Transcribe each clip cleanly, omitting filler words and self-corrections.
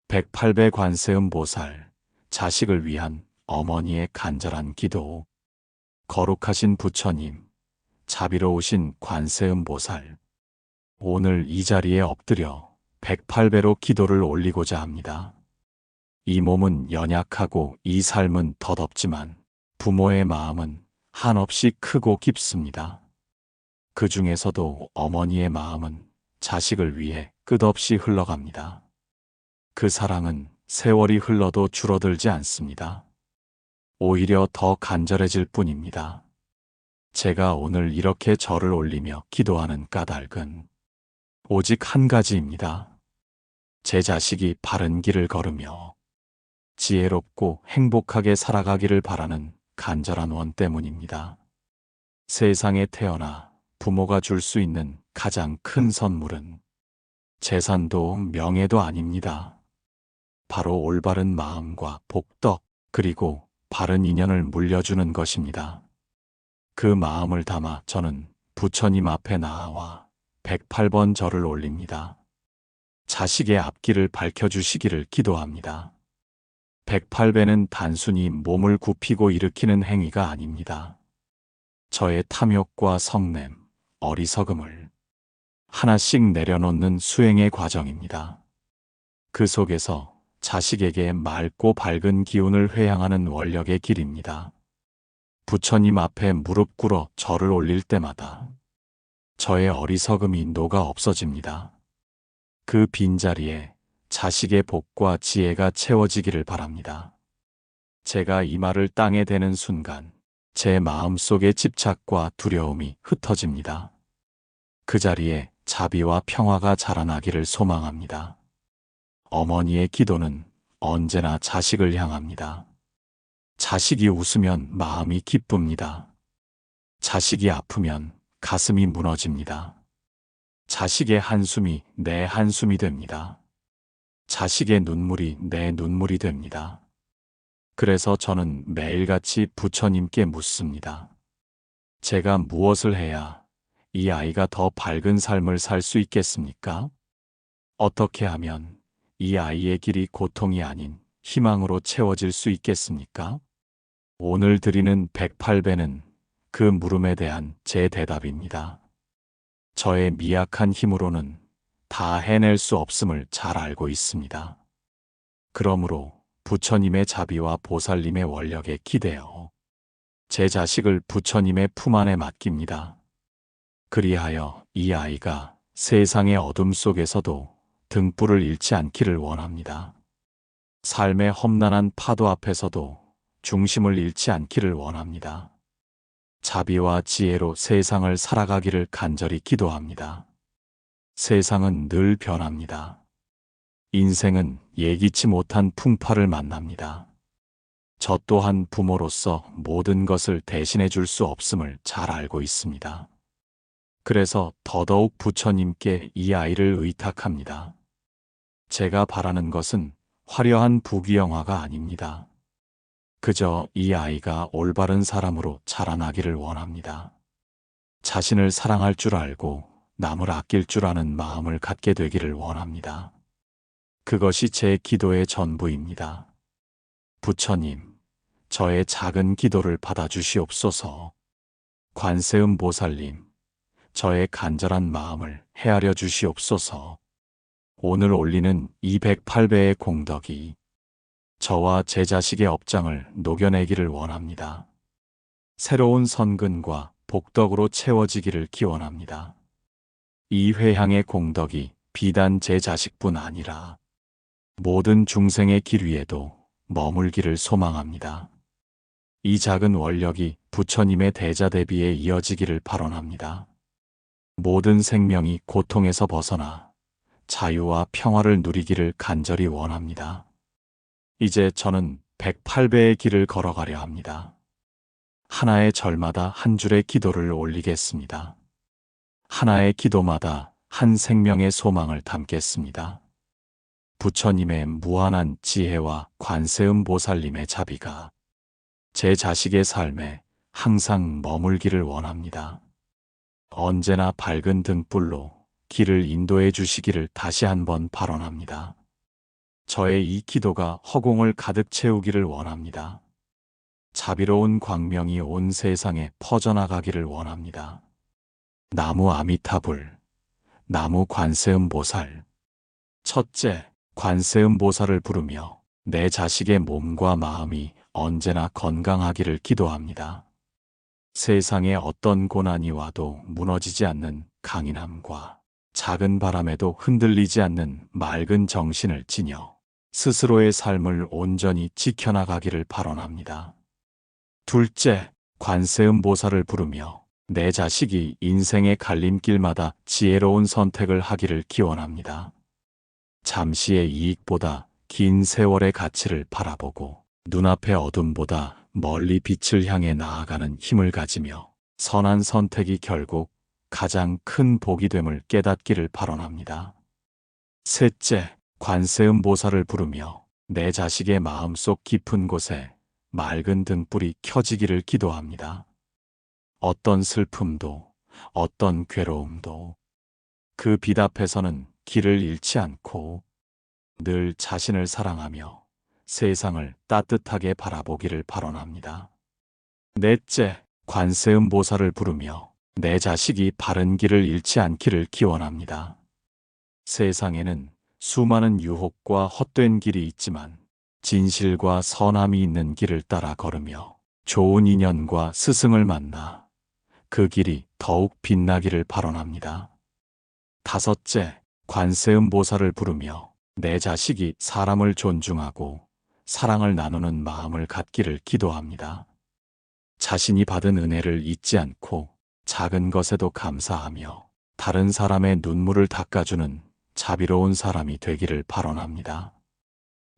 108배 관세음 보살, 자식을 위한 어머니의 간절한 기도. 거룩하신 부처님, 자비로우신 관세음 보살, 오늘 이 자리에 엎드려 108배로 기도를 올리고자 합니다. 이 몸은 연약하고 이 삶은 덧없지만 부모의 마음은 한없이 크고 깊습니다. 그 중에서도 어머니의 마음은 자식을 위해 끝없이 흘러갑니다. 그 사랑은 세월이 흘러도 줄어들지 않습니다. 오히려 더 간절해질 뿐입니다. 제가 오늘 이렇게 절을 올리며 기도하는 까닭은 오직 한 가지입니다. 제 자식이 바른 길을 걸으며 지혜롭고 행복하게 살아가기를 바라는 간절한 원 때문입니다. 세상에 태어나 부모가 줄 수 있는 가장 큰 선물은 재산도 명예도 아닙니다. 바로 올바른 마음과 복덕, 그리고 바른 인연을 물려주는 것입니다. 그 마음을 담아 저는 부처님 앞에 나아와 108번 절을 올립니다. 자식의 앞길을 밝혀주시기를 기도합니다. 108배는 단순히 몸을 굽히고 일으키는 행위가 아닙니다. 저의 탐욕과 성냄, 어리석음을 하나씩 내려놓는 수행의 과정입니다. 그 속에서 자식에게 맑고 밝은 기운을 회양하는 원력의 길입니다. 부처님 앞에 무릎 꿇어 절을 올릴 때마다 저의 어리석음이 녹아 없어집니다. 그 빈자리에 자식의 복과 지혜가 채워지기를 바랍니다. 제가 이 말을 땅에 대는 순간 제 마음속의 집착과 두려움이 흩어집니다. 그 자리에 자비와 평화가 자라나기를 소망합니다. 어머니의 기도는 언제나 자식을 향합니다. 자식이 웃으면 마음이 기쁩니다. 자식이 아프면 가슴이 무너집니다. 자식의 한숨이 내 한숨이 됩니다. 자식의 눈물이 내 눈물이 됩니다. 그래서 저는 매일같이 부처님께 묻습니다. 제가 무엇을 해야 이 아이가 더 밝은 삶을 살 수 있겠습니까? 어떻게 하면 이 아이의 길이 고통이 아닌 희망으로 채워질 수 있겠습니까? 오늘 드리는 108배는 그 물음에 대한 제 대답입니다. 저의 미약한 힘으로는 다 해낼 수 없음을 잘 알고 있습니다. 그러므로 부처님의 자비와 보살님의 원력에 기대어 제 자식을 부처님의 품 안에 맡깁니다. 그리하여 이 아이가 세상의 어둠 속에서도 등불을 잃지 않기를 원합니다. 삶의 험난한 파도 앞에서도 중심을 잃지 않기를 원합니다. 자비와 지혜로 세상을 살아가기를 간절히 기도합니다. 세상은 늘 변합니다. 인생은 예기치 못한 풍파를 만납니다. 저 또한 부모로서 모든 것을 대신해 줄 수 없음을 잘 알고 있습니다. 그래서 더더욱 부처님께 이 아이를 의탁합니다. 제가 바라는 것은 화려한 부귀영화가 아닙니다. 그저 이 아이가 올바른 사람으로 자라나기를 원합니다. 자신을 사랑할 줄 알고 남을 아낄 줄 아는 마음을 갖게 되기를 원합니다. 그것이 제 기도의 전부입니다. 부처님, 저의 작은 기도를 받아주시옵소서. 관세음 보살님, 저의 간절한 마음을 헤아려 주시옵소서. 오늘 올리는 208배의 공덕이 저와 제 자식의 업장을 녹여내기를 원합니다. 새로운 선근과 복덕으로 채워지기를 기원합니다. 이 회향의 공덕이 비단 제 자식뿐 아니라 모든 중생의 길 위에도 머물기를 소망합니다. 이 작은 원력이 부처님의 대자대비에 이어지기를 발언합니다. 모든 생명이 고통에서 벗어나 자유와 평화를 누리기를 간절히 원합니다. 이제 저는 108배의 길을 걸어가려 합니다. 하나의 절마다 한 줄의 기도를 올리겠습니다. 하나의 기도마다 한 생명의 소망을 담겠습니다. 부처님의 무한한 지혜와 관세음 보살님의 자비가 제 자식의 삶에 항상 머물기를 원합니다. 언제나 밝은 등불로 길을 인도해 주시기를 다시 한번 발언합니다. 저의 이 기도가 허공을 가득 채우기를 원합니다. 자비로운 광명이 온 세상에 퍼져나가기를 원합니다. 나무 아미타불, 나무 관세음보살. 첫째, 관세음보살을 부르며 내 자식의 몸과 마음이 언제나 건강하기를 기도합니다. 세상에 어떤 고난이 와도 무너지지 않는 강인함과 작은 바람에도 흔들리지 않는 맑은 정신을 지녀 스스로의 삶을 온전히 지켜나가기를 발언합니다. 둘째, 관세음보살을 부르며 내 자식이 인생의 갈림길마다 지혜로운 선택을 하기를 기원합니다. 잠시의 이익보다 긴 세월의 가치를 바라보고 눈앞의 어둠보다 멀리 빛을 향해 나아가는 힘을 가지며 선한 선택이 결국 가장 큰 복이 됨을 깨닫기를 발언합니다. 셋째, 관세음보살을 부르며 내 자식의 마음속 깊은 곳에 맑은 등불이 켜지기를 기도합니다. 어떤 슬픔도, 어떤 괴로움도 그 빛 앞에서는 길을 잃지 않고 늘 자신을 사랑하며 세상을 따뜻하게 바라보기를 발언합니다. 넷째, 관세음보살을 부르며 내 자식이 바른 길을 잃지 않기를 기원합니다. 세상에는 수많은 유혹과 헛된 길이 있지만 진실과 선함이 있는 길을 따라 걸으며 좋은 인연과 스승을 만나 그 길이 더욱 빛나기를 발언합니다. 다섯째, 관세음보살을 부르며 내 자식이 사람을 존중하고 사랑을 나누는 마음을 갖기를 기도합니다. 자신이 받은 은혜를 잊지 않고 작은 것에도 감사하며 다른 사람의 눈물을 닦아주는 자비로운 사람이 되기를 발언합니다.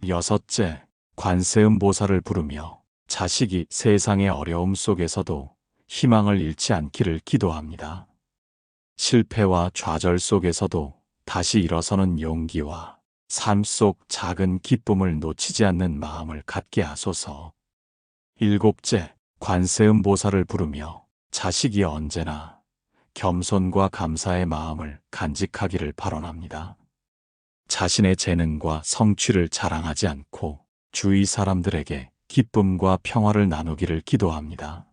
여섯째, 관세음보살을 부르며 자식이 세상의 어려움 속에서도 희망을 잃지 않기를 기도합니다. 실패와 좌절 속에서도 다시 일어서는 용기와 삶 속 작은 기쁨을 놓치지 않는 마음을 갖게 하소서. 일곱째, 관세음보살을 부르며 자식이 언제나 겸손과 감사의 마음을 간직하기를 발언합니다. 자신의 재능과 성취를 자랑하지 않고 주위 사람들에게 기쁨과 평화를 나누기를 기도합니다.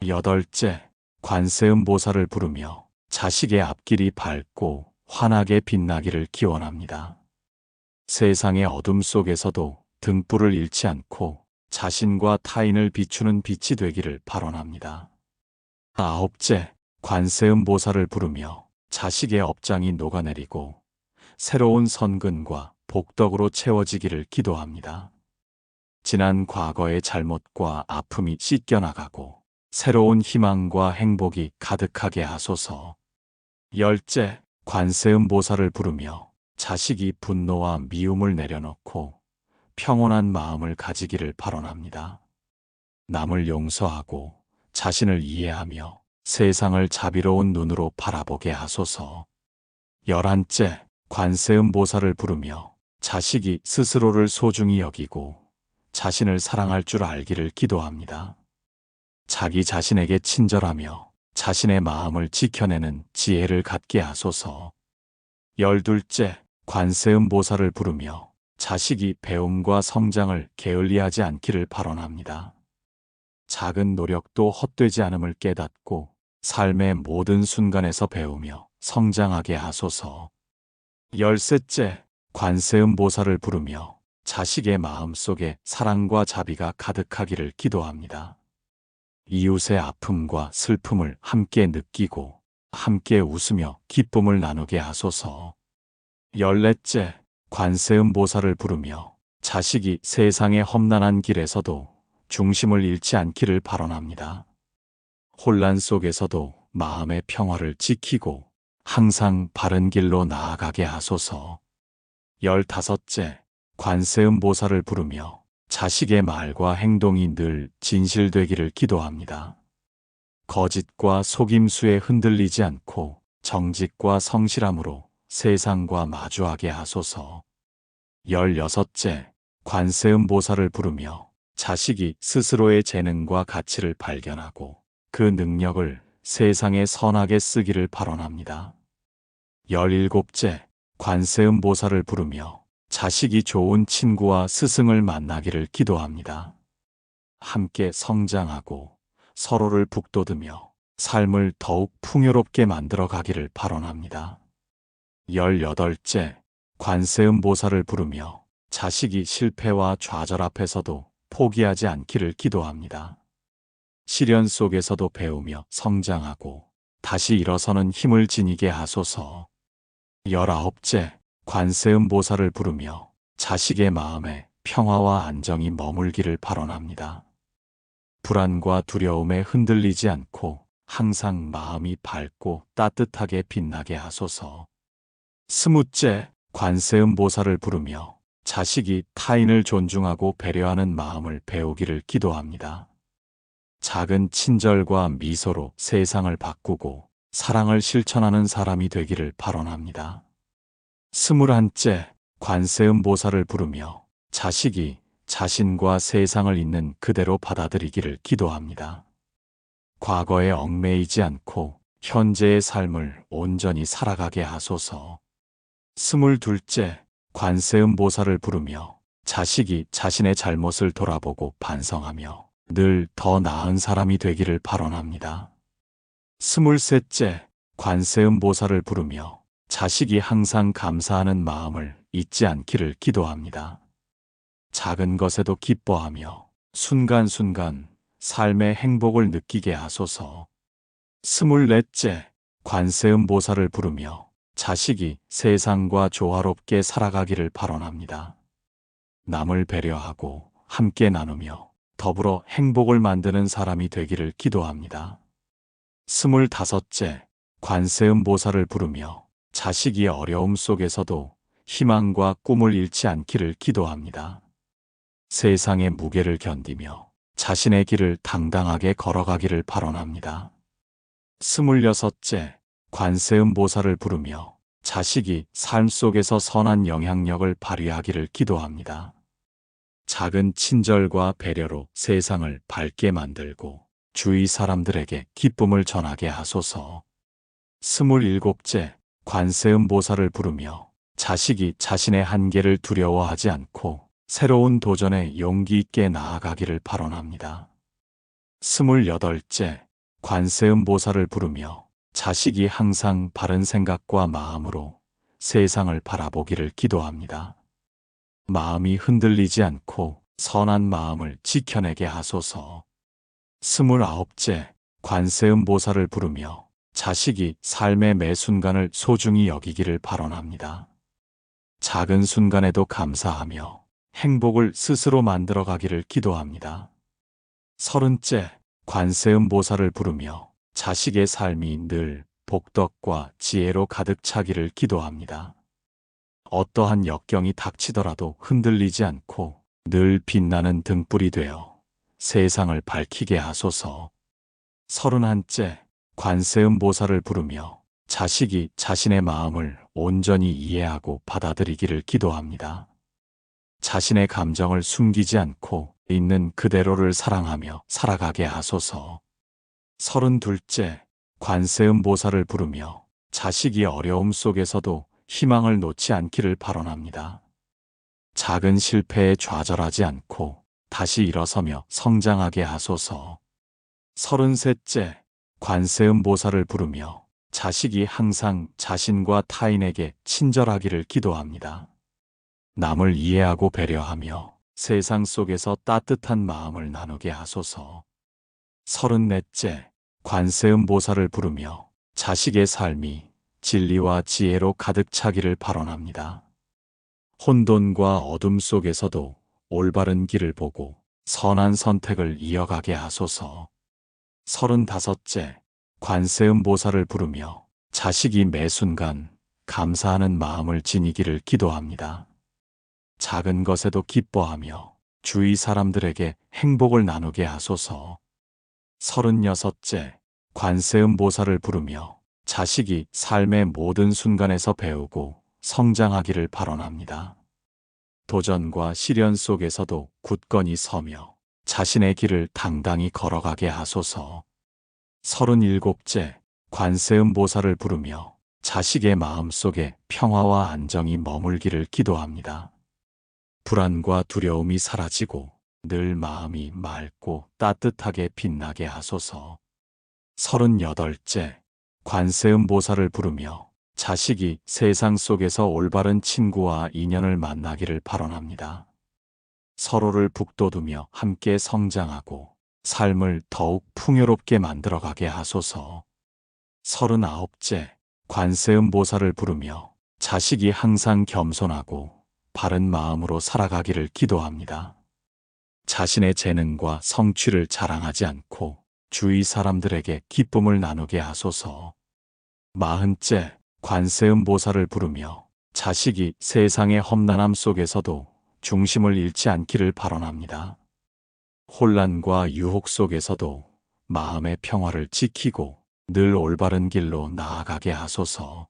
여덟째, 관세음보살을 부르며 자식의 앞길이 밝고 환하게 빛나기를 기원합니다. 세상의 어둠 속에서도 등불을 잃지 않고 자신과 타인을 비추는 빛이 되기를 발언합니다. 아홉째, 관세음보살을 부르며 자식의 업장이 녹아내리고 새로운 선근과 복덕으로 채워지기를 기도합니다. 지난 과거의 잘못과 아픔이 씻겨나가고 새로운 희망과 행복이 가득하게 하소서. 열째, 관세음보살을 부르며 자식이 분노와 미움을 내려놓고 평온한 마음을 가지기를 발언합니다. 남을 용서하고 자신을 이해하며 세상을 자비로운 눈으로 바라보게 하소서. 열한째, 관세음보살을 부르며 자식이 스스로를 소중히 여기고 자신을 사랑할 줄 알기를 기도합니다. 자기 자신에게 친절하며 자신의 마음을 지켜내는 지혜를 갖게 하소서. 열둘째, 관세음보살을 부르며 자식이 배움과 성장을 게을리하지 않기를 발언합니다. 작은 노력도 헛되지 않음을 깨닫고 삶의 모든 순간에서 배우며 성장하게 하소서. 열셋째, 관세음보살을 부르며 자식의 마음속에 사랑과 자비가 가득하기를 기도합니다. 이웃의 아픔과 슬픔을 함께 느끼고 함께 웃으며 기쁨을 나누게 하소서. 열넷째, 관세음보살을 부르며 자식이 세상의 험난한 길에서도 중심을 잃지 않기를 발언합니다. 혼란 속에서도 마음의 평화를 지키고 항상 바른 길로 나아가게 하소서. 열다섯째, 관세음보살을 부르며 자식의 말과 행동이 늘 진실되기를 기도합니다. 거짓과 속임수에 흔들리지 않고 정직과 성실함으로 세상과 마주하게 하소서. 열여섯째, 관세음보살을 부르며 자식이 스스로의 재능과 가치를 발견하고 그 능력을 세상에 선하게 쓰기를 발언합니다. 열일곱째, 관세음보살을 부르며 자식이 좋은 친구와 스승을 만나기를 기도합니다. 함께 성장하고 서로를 북돋으며 삶을 더욱 풍요롭게 만들어 가기를 발언합니다. 18째, 관세음보살을 부르며 자식이 실패와 좌절 앞에서도 포기하지 않기를 기도합니다. 시련 속에서도 배우며 성장하고 다시 일어서는 힘을 지니게 하소서. 19째, 관세음보살을 부르며 자식의 마음에 평화와 안정이 머물기를 발언합니다. 불안과 두려움에 흔들리지 않고 항상 마음이 밝고 따뜻하게 빛나게 하소서. 20째, 관세음보살을 부르며 자식이 타인을 존중하고 배려하는 마음을 배우기를 기도합니다. 작은 친절과 미소로 세상을 바꾸고 사랑을 실천하는 사람이 되기를 발언합니다. 21째, 관세음보살을 부르며 자식이 자신과 세상을 있는 그대로 받아들이기를 기도합니다. 과거에 얽매이지 않고 현재의 삶을 온전히 살아가게 하소서. 22째, 관세음보살을 부르며 자식이 자신의 잘못을 돌아보고 반성하며 늘 더 나은 사람이 되기를 발언합니다. 23째, 관세음보살을 부르며 자식이 항상 감사하는 마음을 잊지 않기를 기도합니다. 작은 것에도 기뻐하며 순간순간 삶의 행복을 느끼게 하소서. 24째, 관세음보살을 부르며 자식이 세상과 조화롭게 살아가기를 발언합니다. 남을 배려하고 함께 나누며 더불어 행복을 만드는 사람이 되기를 기도합니다. 25째, 관세음보살을 부르며 자식이 어려움 속에서도 희망과 꿈을 잃지 않기를 기도합니다. 세상의 무게를 견디며 자신의 길을 당당하게 걸어가기를 발언합니다. 26째, 관세음보살을 부르며 자식이 삶 속에서 선한 영향력을 발휘하기를 기도합니다. 작은 친절과 배려로 세상을 밝게 만들고 주위 사람들에게 기쁨을 전하게 하소서. 27째, 관세음보살을 부르며 자식이 자신의 한계를 두려워하지 않고 새로운 도전에 용기 있게 나아가기를 발언합니다. 28째, 관세음보살을 부르며 자식이 항상 바른 생각과 마음으로 세상을 바라보기를 기도합니다. 마음이 흔들리지 않고 선한 마음을 지켜내게 하소서. 29째, 관세음보살을 부르며 자식이 삶의 매 순간을 소중히 여기기를 발언합니다. 작은 순간에도 감사하며 행복을 스스로 만들어가기를 기도합니다. 30째, 관세음보살을 부르며 자식의 삶이 늘 복덕과 지혜로 가득 차기를 기도합니다. 어떠한 역경이 닥치더라도 흔들리지 않고 늘 빛나는 등불이 되어 세상을 밝히게 하소서. 31째, 관세음보살을 부르며 자식이 자신의 마음을 온전히 이해하고 받아들이기를 기도합니다. 자신의 감정을 숨기지 않고 있는 그대로를 사랑하며 살아가게 하소서. 32째, 관세음보살을 부르며 자식이 어려움 속에서도 희망을 놓지 않기를 발언합니다. 작은 실패에 좌절하지 않고 다시 일어서며 성장하게 하소서. 33째, 관세음보살을 부르며 자식이 항상 자신과 타인에게 친절하기를 기도합니다. 남을 이해하고 배려하며 세상 속에서 따뜻한 마음을 나누게 하소서. 34째, 관세음보살을 부르며 자식의 삶이 진리와 지혜로 가득 차기를 발언합니다. 혼돈과 어둠 속에서도 올바른 길을 보고 선한 선택을 이어가게 하소서. 35째, 관세음보살을 부르며 자식이 매 순간 감사하는 마음을 지니기를 기도합니다. 작은 것에도 기뻐하며 주위 사람들에게 행복을 나누게 하소서. 36째, 관세음보살을 부르며 자식이 삶의 모든 순간에서 배우고 성장하기를 발언합니다. 도전과 시련 속에서도 굳건히 서며 자신의 길을 당당히 걸어가게 하소서. 37째, 관세음보살을 부르며 자식의 마음 속에 평화와 안정이 머물기를 기도합니다. 불안과 두려움이 사라지고 늘 마음이 맑고 따뜻하게 빛나게 하소서. 38째, 관세음보살을 부르며 자식이 세상 속에서 올바른 친구와 인연을 만나기를 발언합니다. 서로를 북돋우며 함께 성장하고 삶을 더욱 풍요롭게 만들어가게 하소서. 39째, 관세음보살을 부르며 자식이 항상 겸손하고 바른 마음으로 살아가기를 기도합니다. 자신의 재능과 성취를 자랑하지 않고 주위 사람들에게 기쁨을 나누게 하소서. 40째, 관세음보살을 부르며 자식이 세상의 험난함 속에서도 중심을 잃지 않기를 발언합니다. 혼란과 유혹 속에서도 마음의 평화를 지키고 늘 올바른 길로 나아가게 하소서.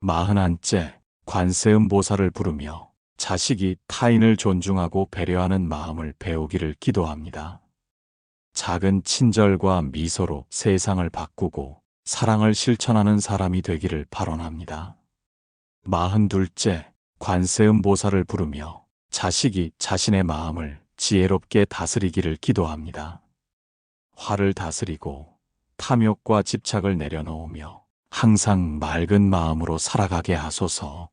41째, 관세음보살을 부르며 자식이 타인을 존중하고 배려하는 마음을 배우기를 기도합니다. 작은 친절과 미소로 세상을 바꾸고 사랑을 실천하는 사람이 되기를 발언합니다. 42째, 관세음보살을 부르며 자식이 자신의 마음을 지혜롭게 다스리기를 기도합니다. 화를 다스리고 탐욕과 집착을 내려놓으며 항상 맑은 마음으로 살아가게 하소서.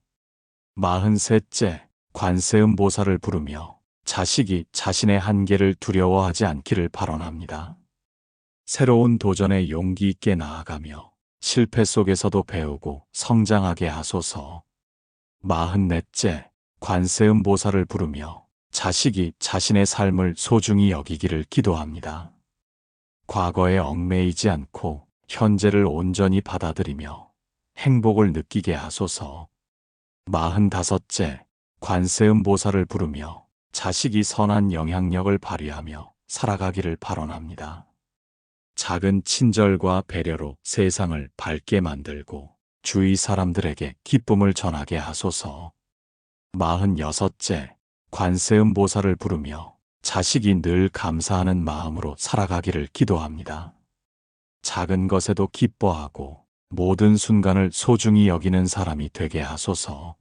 43째, 관세음보살을 부르며 자식이 자신의 한계를 두려워하지 않기를 발언합니다. 새로운 도전에 용기 있게 나아가며 실패 속에서도 배우고 성장하게 하소서. 44째, 관세음보살을 부르며 자식이 자신의 삶을 소중히 여기기를 기도합니다. 과거에 얽매이지 않고 현재를 온전히 받아들이며 행복을 느끼게 하소서. 45째, 관세음보살을 부르며 자식이 선한 영향력을 발휘하며 살아가기를 발언합니다. 작은 친절과 배려로 세상을 밝게 만들고 주위 사람들에게 기쁨을 전하게 하소서. 46째, 관세음보살을 부르며 자식이 늘 감사하는 마음으로 살아가기를 기도합니다. 작은 것에도 기뻐하고 모든 순간을 소중히 여기는 사람이 되게 하소서.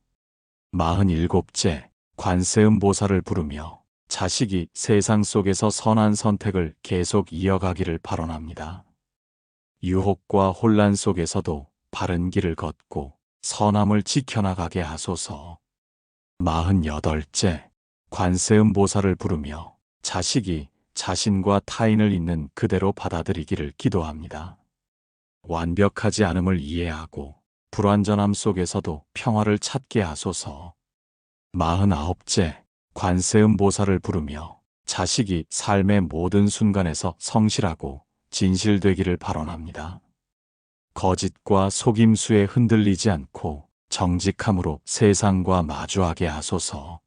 47째, 관세음보살을 부르며 자식이 세상 속에서 선한 선택을 계속 이어가기를 발언합니다. 유혹과 혼란 속에서도 바른 길을 걷고 선함을 지켜나가게 하소서. 48째, 관세음보살을 부르며 자식이 자신과 타인을 있는 그대로 받아들이기를 기도합니다. 완벽하지 않음을 이해하고 불완전함 속에서도 평화를 찾게 하소서. 49째, 관세음보살을 부르며 자식이 삶의 모든 순간에서 성실하고 진실되기를 발언합니다. 거짓과 속임수에 흔들리지 않고 정직함으로 세상과 마주하게 하소서.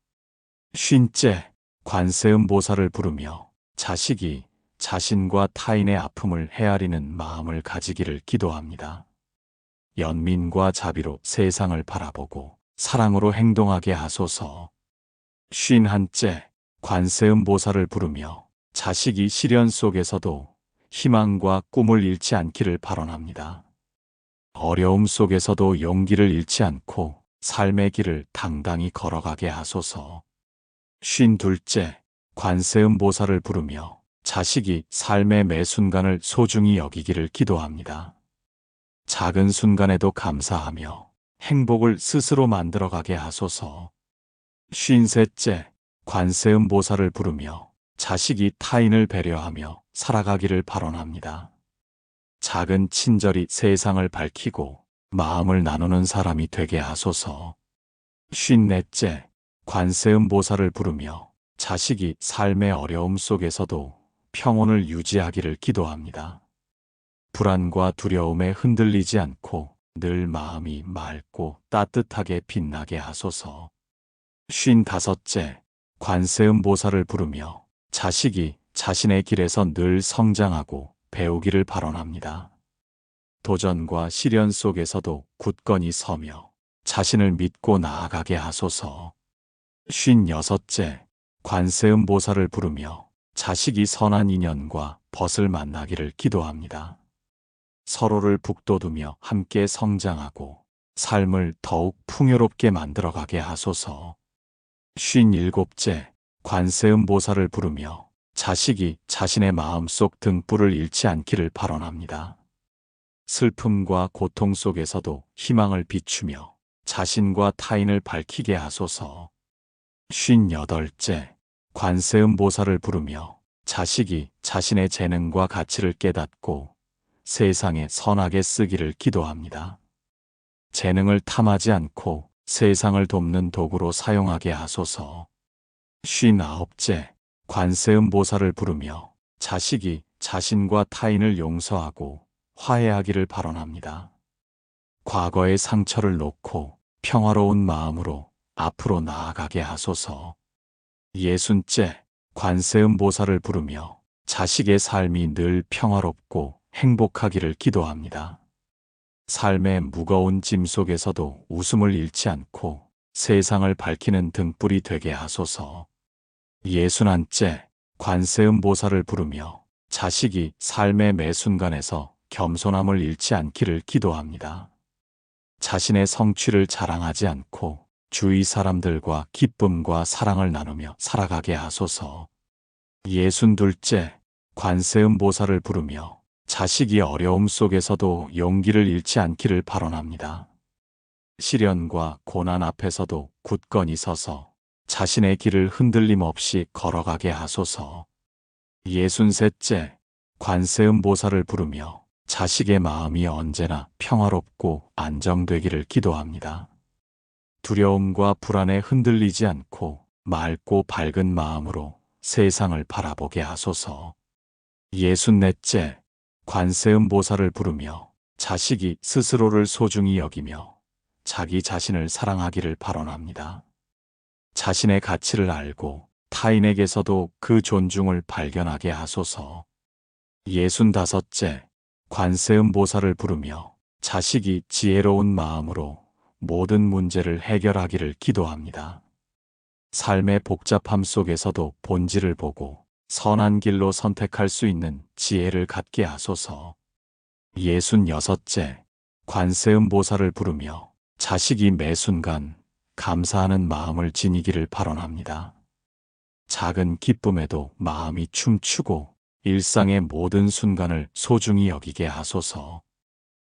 50째, 관세음보살을 부르며 자식이 자신과 타인의 아픔을 헤아리는 마음을 가지기를 기도합니다. 연민과 자비로 세상을 바라보고 사랑으로 행동하게 하소서. 51째, 관세음보살을 부르며 자식이 시련 속에서도 희망과 꿈을 잃지 않기를 발언합니다. 어려움 속에서도 용기를 잃지 않고 삶의 길을 당당히 걸어가게 하소서. 52째, 관세음보살을 부르며 자식이 삶의 매 순간을 소중히 여기기를 기도합니다. 작은 순간에도 감사하며 행복을 스스로 만들어가게 하소서. 53째, 관세음보살을 부르며 자식이 타인을 배려하며 살아가기를 발언합니다. 작은 친절이 세상을 밝히고 마음을 나누는 사람이 되게 하소서. 54째, 관세음보살을 부르며 자식이 삶의 어려움 속에서도 평온을 유지하기를 기도합니다. 불안과 두려움에 흔들리지 않고 늘 마음이 맑고 따뜻하게 빛나게 하소서. 55째, 관세음보살을 부르며 자식이 자신의 길에서 늘 성장하고 배우기를 발언합니다. 도전과 시련 속에서도 굳건히 서며 자신을 믿고 나아가게 하소서. 56째, 관세음보살을 부르며 자식이 선한 인연과 벗을 만나기를 기도합니다. 서로를 북돋우며 함께 성장하고 삶을 더욱 풍요롭게 만들어가게 하소서. 57째, 관세음보살을 부르며 자식이 자신의 마음속 등불을 잃지 않기를 발언합니다. 슬픔과 고통 속에서도 희망을 비추며 자신과 타인을 밝히게 하소서. 58째, 관세음보살을 부르며 자식이 자신의 재능과 가치를 깨닫고 세상에 선하게 쓰기를 기도합니다. 재능을 탐하지 않고 세상을 돕는 도구로 사용하게 하소서. 59째, 관세음보살을 부르며 자식이 자신과 타인을 용서하고 화해하기를 발언합니다. 과거의 상처를 놓고 평화로운 마음으로 앞으로 나아가게 하소서. 60째, 관세음보살을 부르며 자식의 삶이 늘 평화롭고 행복하기를 기도합니다. 삶의 무거운 짐 속에서도 웃음을 잃지 않고 세상을 밝히는 등불이 되게 하소서. 61째, 관세음보살을 부르며 자식이 삶의 매 순간에서 겸손함을 잃지 않기를 기도합니다. 자신의 성취를 자랑하지 않고 주위 사람들과 기쁨과 사랑을 나누며 살아가게 하소서. 62째, 관세음보살을 부르며 자식이 어려움 속에서도 용기를 잃지 않기를 발언합니다. 시련과 고난 앞에서도 굳건히 서서 자신의 길을 흔들림 없이 걸어가게 하소서. 63째, 관세음보살을 부르며 자식의 마음이 언제나 평화롭고 안정되기를 기도합니다. 두려움과 불안에 흔들리지 않고 맑고 밝은 마음으로 세상을 바라보게 하소서. 64째, 관세음보살을 부르며 자식이 스스로를 소중히 여기며 자기 자신을 사랑하기를 발언합니다. 자신의 가치를 알고 타인에게서도 그 존중을 발견하게 하소서. 65째, 관세음보살을 부르며 자식이 지혜로운 마음으로 모든 문제를 해결하기를 기도합니다. 삶의 복잡함 속에서도 본질을 보고 선한 길로 선택할 수 있는 지혜를 갖게 하소서. 66째, 관세음보살을 부르며 자식이 매 순간 감사하는 마음을 지니기를 발언합니다. 작은 기쁨에도 마음이 춤추고 일상의 모든 순간을 소중히 여기게 하소서.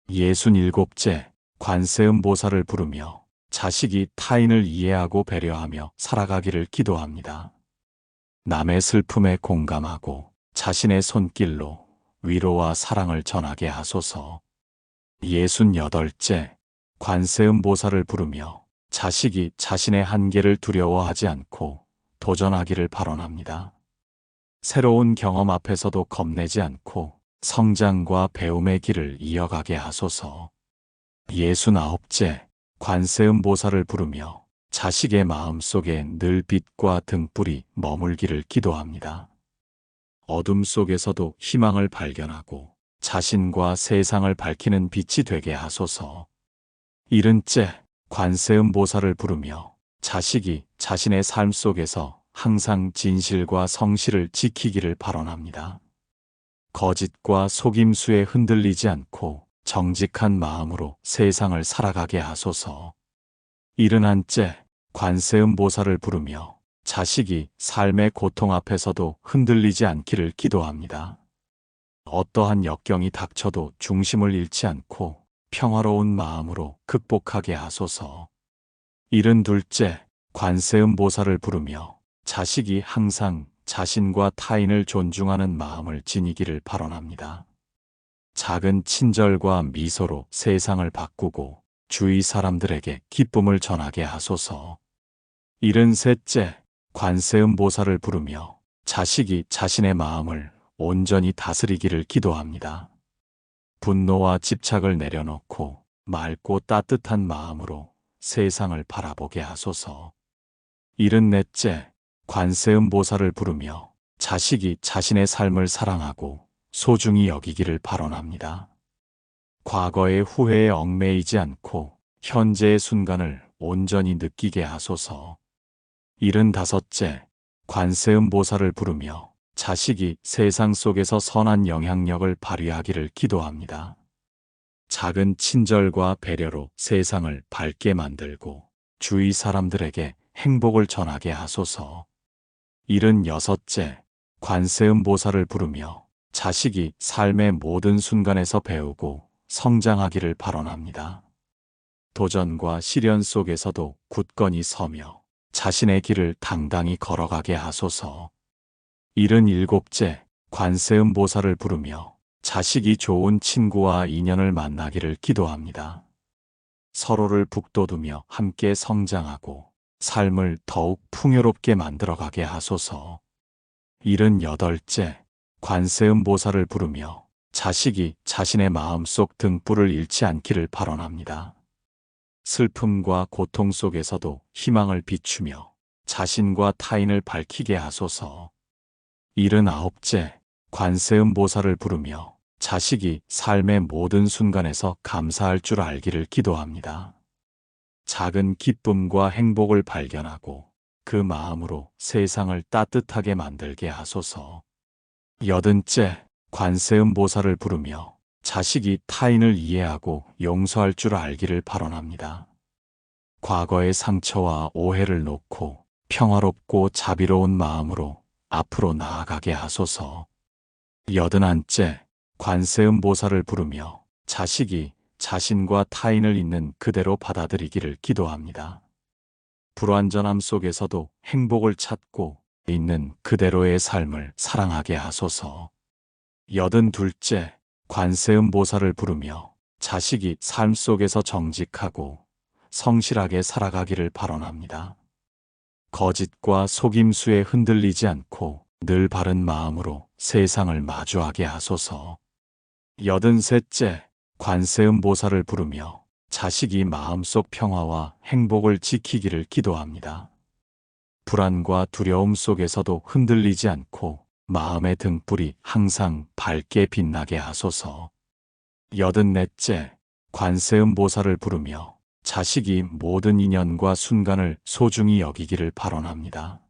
67째, 관세음보살을 부르며 자식이 타인을 이해하고 배려하며 살아가기를 기도합니다. 남의 슬픔에 공감하고 자신의 손길로 위로와 사랑을 전하게 하소서. 68째, 관세음보살을 부르며 자식이 자신의 한계를 두려워하지 않고 도전하기를 발언합니다. 새로운 경험 앞에서도 겁내지 않고 성장과 배움의 길을 이어가게 하소서. 69째, 관세음보살을 부르며 자식의 마음속에 늘 빛과 등불이 머물기를 기도합니다. 어둠 속에서도 희망을 발견하고 자신과 세상을 밝히는 빛이 되게 하소서. 70째, 관세음보살을 부르며 자식이 자신의 삶 속에서 항상 진실과 성실을 지키기를 발언합니다. 거짓과 속임수에 흔들리지 않고 정직한 마음으로 세상을 살아가게 하소서. 71째, 관세음보살을 부르며 자식이 삶의 고통 앞에서도 흔들리지 않기를 기도합니다. 어떠한 역경이 닥쳐도 중심을 잃지 않고 평화로운 마음으로 극복하게 하소서. 72째, 관세음보살을 부르며 자식이 항상 자신과 타인을 존중하는 마음을 지니기를 발언합니다. 작은 친절과 미소로 세상을 바꾸고 주위 사람들에게 기쁨을 전하게 하소서. 73째, 관세음보살을 부르며 자식이 자신의 마음을 온전히 다스리기를 기도합니다. 분노와 집착을 내려놓고 맑고 따뜻한 마음으로 세상을 바라보게 하소서. 74째, 관세음보살을 부르며 자식이 자신의 삶을 사랑하고 소중히 여기기를 발언합니다. 과거의 후회에 얽매이지 않고 현재의 순간을 온전히 느끼게 하소서. 75째, 관세음보살을 부르며 자식이 세상 속에서 선한 영향력을 발휘하기를 기도합니다. 작은 친절과 배려로 세상을 밝게 만들고 주위 사람들에게 행복을 전하게 하소서. 76째, 관세음보살을 부르며 자식이 삶의 모든 순간에서 배우고 성장하기를 발언합니다. 도전과 시련 속에서도 굳건히 서며 자신의 길을 당당히 걸어가게 하소서. 77째, 관세음보살을 부르며 자식이 좋은 친구와 인연을 만나기를 기도합니다. 서로를 북돋우며 함께 성장하고 삶을 더욱 풍요롭게 만들어가게 하소서. 78째, 관세음보살을 부르며 자식이 자신의 마음속 등불을 잃지 않기를 발언합니다. 슬픔과 고통 속에서도 희망을 비추며 자신과 타인을 밝히게 하소서. 79째, 관세음보살을 부르며 자식이 삶의 모든 순간에서 감사할 줄 알기를 기도합니다. 작은 기쁨과 행복을 발견하고 그 마음으로 세상을 따뜻하게 만들게 하소서. 80째, 관세음보살을 부르며 자식이 타인을 이해하고 용서할 줄 알기를 발언합니다. 과거의 상처와 오해를 놓고 평화롭고 자비로운 마음으로 앞으로 나아가게 하소서. 81째, 관세음보살을 부르며 자식이 자신과 타인을 있는 그대로 받아들이기를 기도합니다. 불완전함 속에서도 행복을 찾고 있는 그대로의 삶을 사랑하게 하소서. 82째, 관세음보살을 부르며 자식이 삶 속에서 정직하고 성실하게 살아가기를 발언합니다. 거짓과 속임수에 흔들리지 않고 늘 바른 마음으로 세상을 마주하게 하소서. 83째, 관세음보살을 부르며 자식이 마음속 평화와 행복을 지키기를 기도합니다. 불안과 두려움 속에서도 흔들리지 않고 마음의 등불이 항상 밝게 빛나게 하소서. 84째, 관세음보살을 부르며 자식이 모든 인연과 순간을 소중히 여기기를 발언합니다.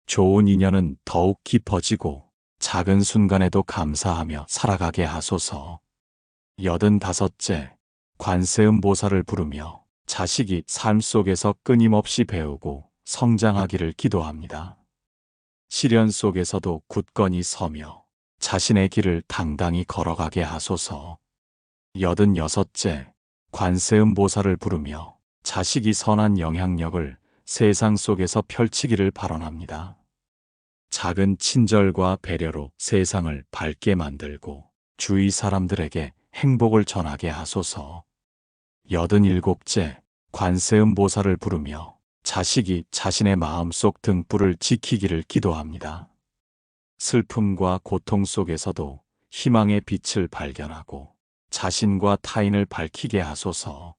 좋은 인연은 더욱 깊어지고 작은 순간에도 감사하며 살아가게 하소서. 85째, 관세음보살을 부르며 자식이 삶 속에서 끊임없이 배우고 성장하기를 기도합니다. 시련 속에서도 굳건히 서며 자신의 길을 당당히 걸어가게 하소서. 86째, 관세음보살을 부르며 자식이 선한 영향력을 세상 속에서 펼치기를 발언합니다. 작은 친절과 배려로 세상을 밝게 만들고 주위 사람들에게 행복을 전하게 하소서. 87째, 관세음보살을 부르며 자식이 자신의 마음속 등불을 지키기를 기도합니다. 슬픔과 고통 속에서도 희망의 빛을 발견하고 자신과 타인을 밝히게 하소서.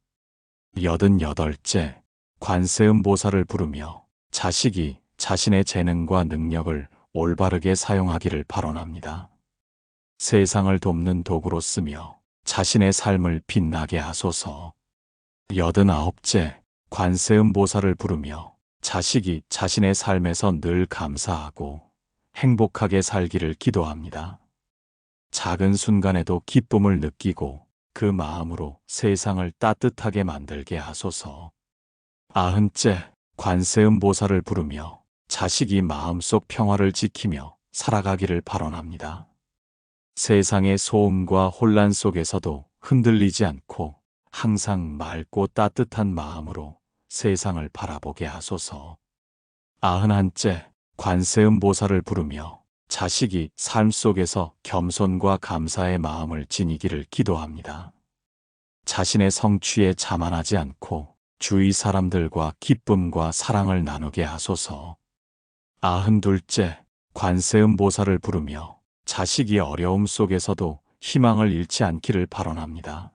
88째, 관세음보살을 부르며 자식이 자신의 재능과 능력을 올바르게 사용하기를 발언합니다. 세상을 돕는 도구로 쓰며 자신의 삶을 빛나게 하소서. 89째, 관세음보살을 부르며 자식이 자신의 삶에서 늘 감사하고 행복하게 살기를 기도합니다. 작은 순간에도 기쁨을 느끼고 그 마음으로 세상을 따뜻하게 만들게 하소서. 90째, 관세음보살을 부르며 자식이 마음속 평화를 지키며 살아가기를 발언합니다. 세상의 소음과 혼란 속에서도 흔들리지 않고 항상 맑고 따뜻한 마음으로 세상을 바라보게 하소서. 91째, 관세음보살을 부르며 자식이 삶 속에서 겸손과 감사의 마음을 지니기를 기도합니다. 자신의 성취에 자만하지 않고 주위 사람들과 기쁨과 사랑을 나누게 하소서. 92째, 관세음보살을 부르며 자식이 어려움 속에서도 희망을 잃지 않기를 발언합니다.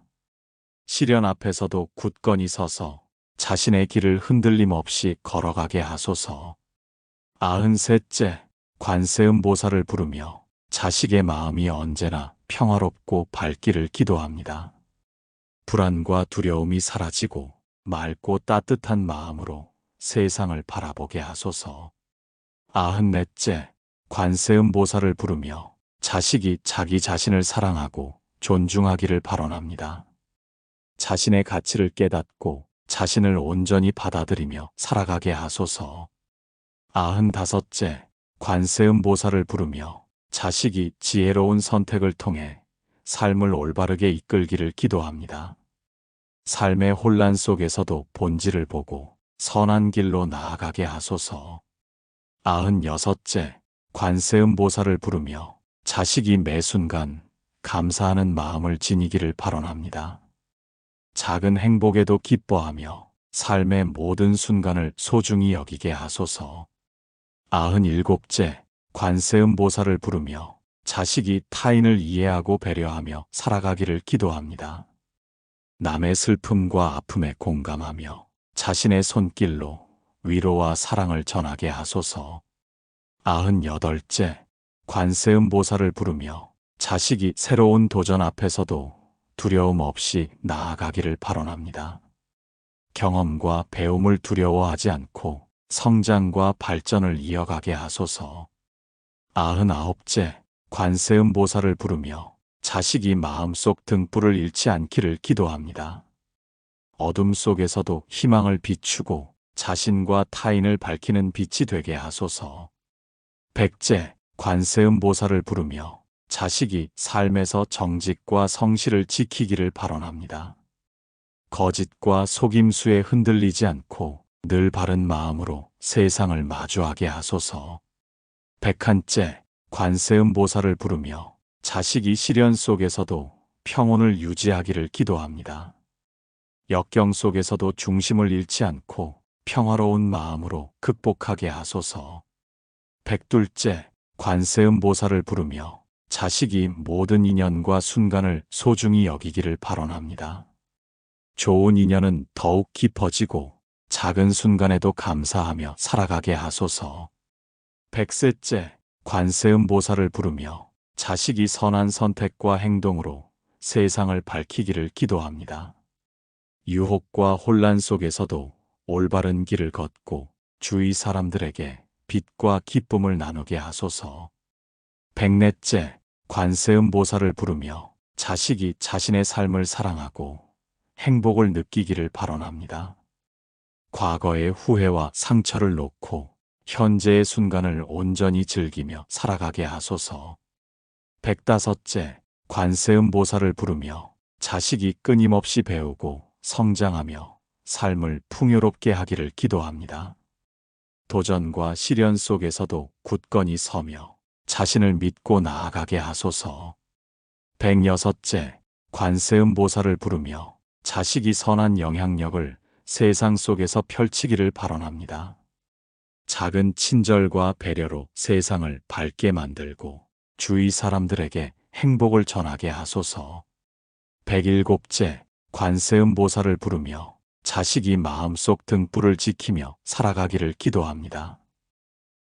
시련 앞에서도 굳건히 서서 자신의 길을 흔들림 없이 걸어가게 하소서. 93째, 관세음보살을 부르며 자식의 마음이 언제나 평화롭고 밝기를 기도합니다. 불안과 두려움이 사라지고 맑고 따뜻한 마음으로 세상을 바라보게 하소서. 94째, 관세음보살을 부르며 자식이 자기 자신을 사랑하고 존중하기를 발언합니다. 자신의 가치를 깨닫고 자신을 온전히 받아들이며 살아가게 하소서. 95째, 관세음보살을 부르며 자식이 지혜로운 선택을 통해 삶을 올바르게 이끌기를 기도합니다. 삶의 혼란 속에서도 본질을 보고 선한 길로 나아가게 하소서. 96째, 관세음보살을 부르며 자식이 매 순간 감사하는 마음을 지니기를 발언합니다. 작은 행복에도 기뻐하며 삶의 모든 순간을 소중히 여기게 하소서. 97째, 관세음보살을 부르며 자식이 타인을 이해하고 배려하며 살아가기를 기도합니다. 남의 슬픔과 아픔에 공감하며 자신의 손길로 위로와 사랑을 전하게 하소서. 98째, 관세음보살을 부르며 자식이 새로운 도전 앞에서도 두려움 없이 나아가기를 발언합니다. 경험과 배움을 두려워하지 않고 성장과 발전을 이어가게 하소서. 99째, 관세음보살을 부르며 자식이 마음속 등불을 잃지 않기를 기도합니다. 어둠 속에서도 희망을 비추고 자신과 타인을 밝히는 빛이 되게 하소서. 100째, 관세음보살을 부르며 자식이 삶에서 정직과 성실을 지키기를 발언합니다. 거짓과 속임수에 흔들리지 않고 늘 바른 마음으로 세상을 마주하게 하소서. 101째, 관세음보살을 부르며 자식이 시련 속에서도 평온을 유지하기를 기도합니다. 역경 속에서도 중심을 잃지 않고 평화로운 마음으로 극복하게 하소서. 102째, 관세음보살을 부르며 자식이 모든 인연과 순간을 소중히 여기기를 발언합니다. 좋은 인연은 더욱 깊어지고 작은 순간에도 감사하며 살아가게 하소서. 100세째, 관세음보살을 부르며 자식이 선한 선택과 행동으로 세상을 밝히기를 기도합니다. 유혹과 혼란 속에서도 올바른 길을 걷고 주위 사람들에게 빛과 기쁨을 나누게 하소서. 100넷째, 관세음보살을 부르며 자식이 자신의 삶을 사랑하고 행복을 느끼기를 발언합니다. 과거의 후회와 상처를 놓고 현재의 순간을 온전히 즐기며 살아가게 하소서. 105째, 관세음보살을 부르며 자식이 끊임없이 배우고 성장하며 삶을 풍요롭게 하기를 기도합니다. 도전과 시련 속에서도 굳건히 서며 자신을 믿고 나아가게 하소서. 106째, 관세음보살을 부르며 자식이 선한 영향력을 세상 속에서 펼치기를 발언합니다. 작은 친절과 배려로 세상을 밝게 만들고 주위 사람들에게 행복을 전하게 하소서. 107째, 관세음보살을 부르며 자식이 마음속 등불을 지키며 살아가기를 기도합니다.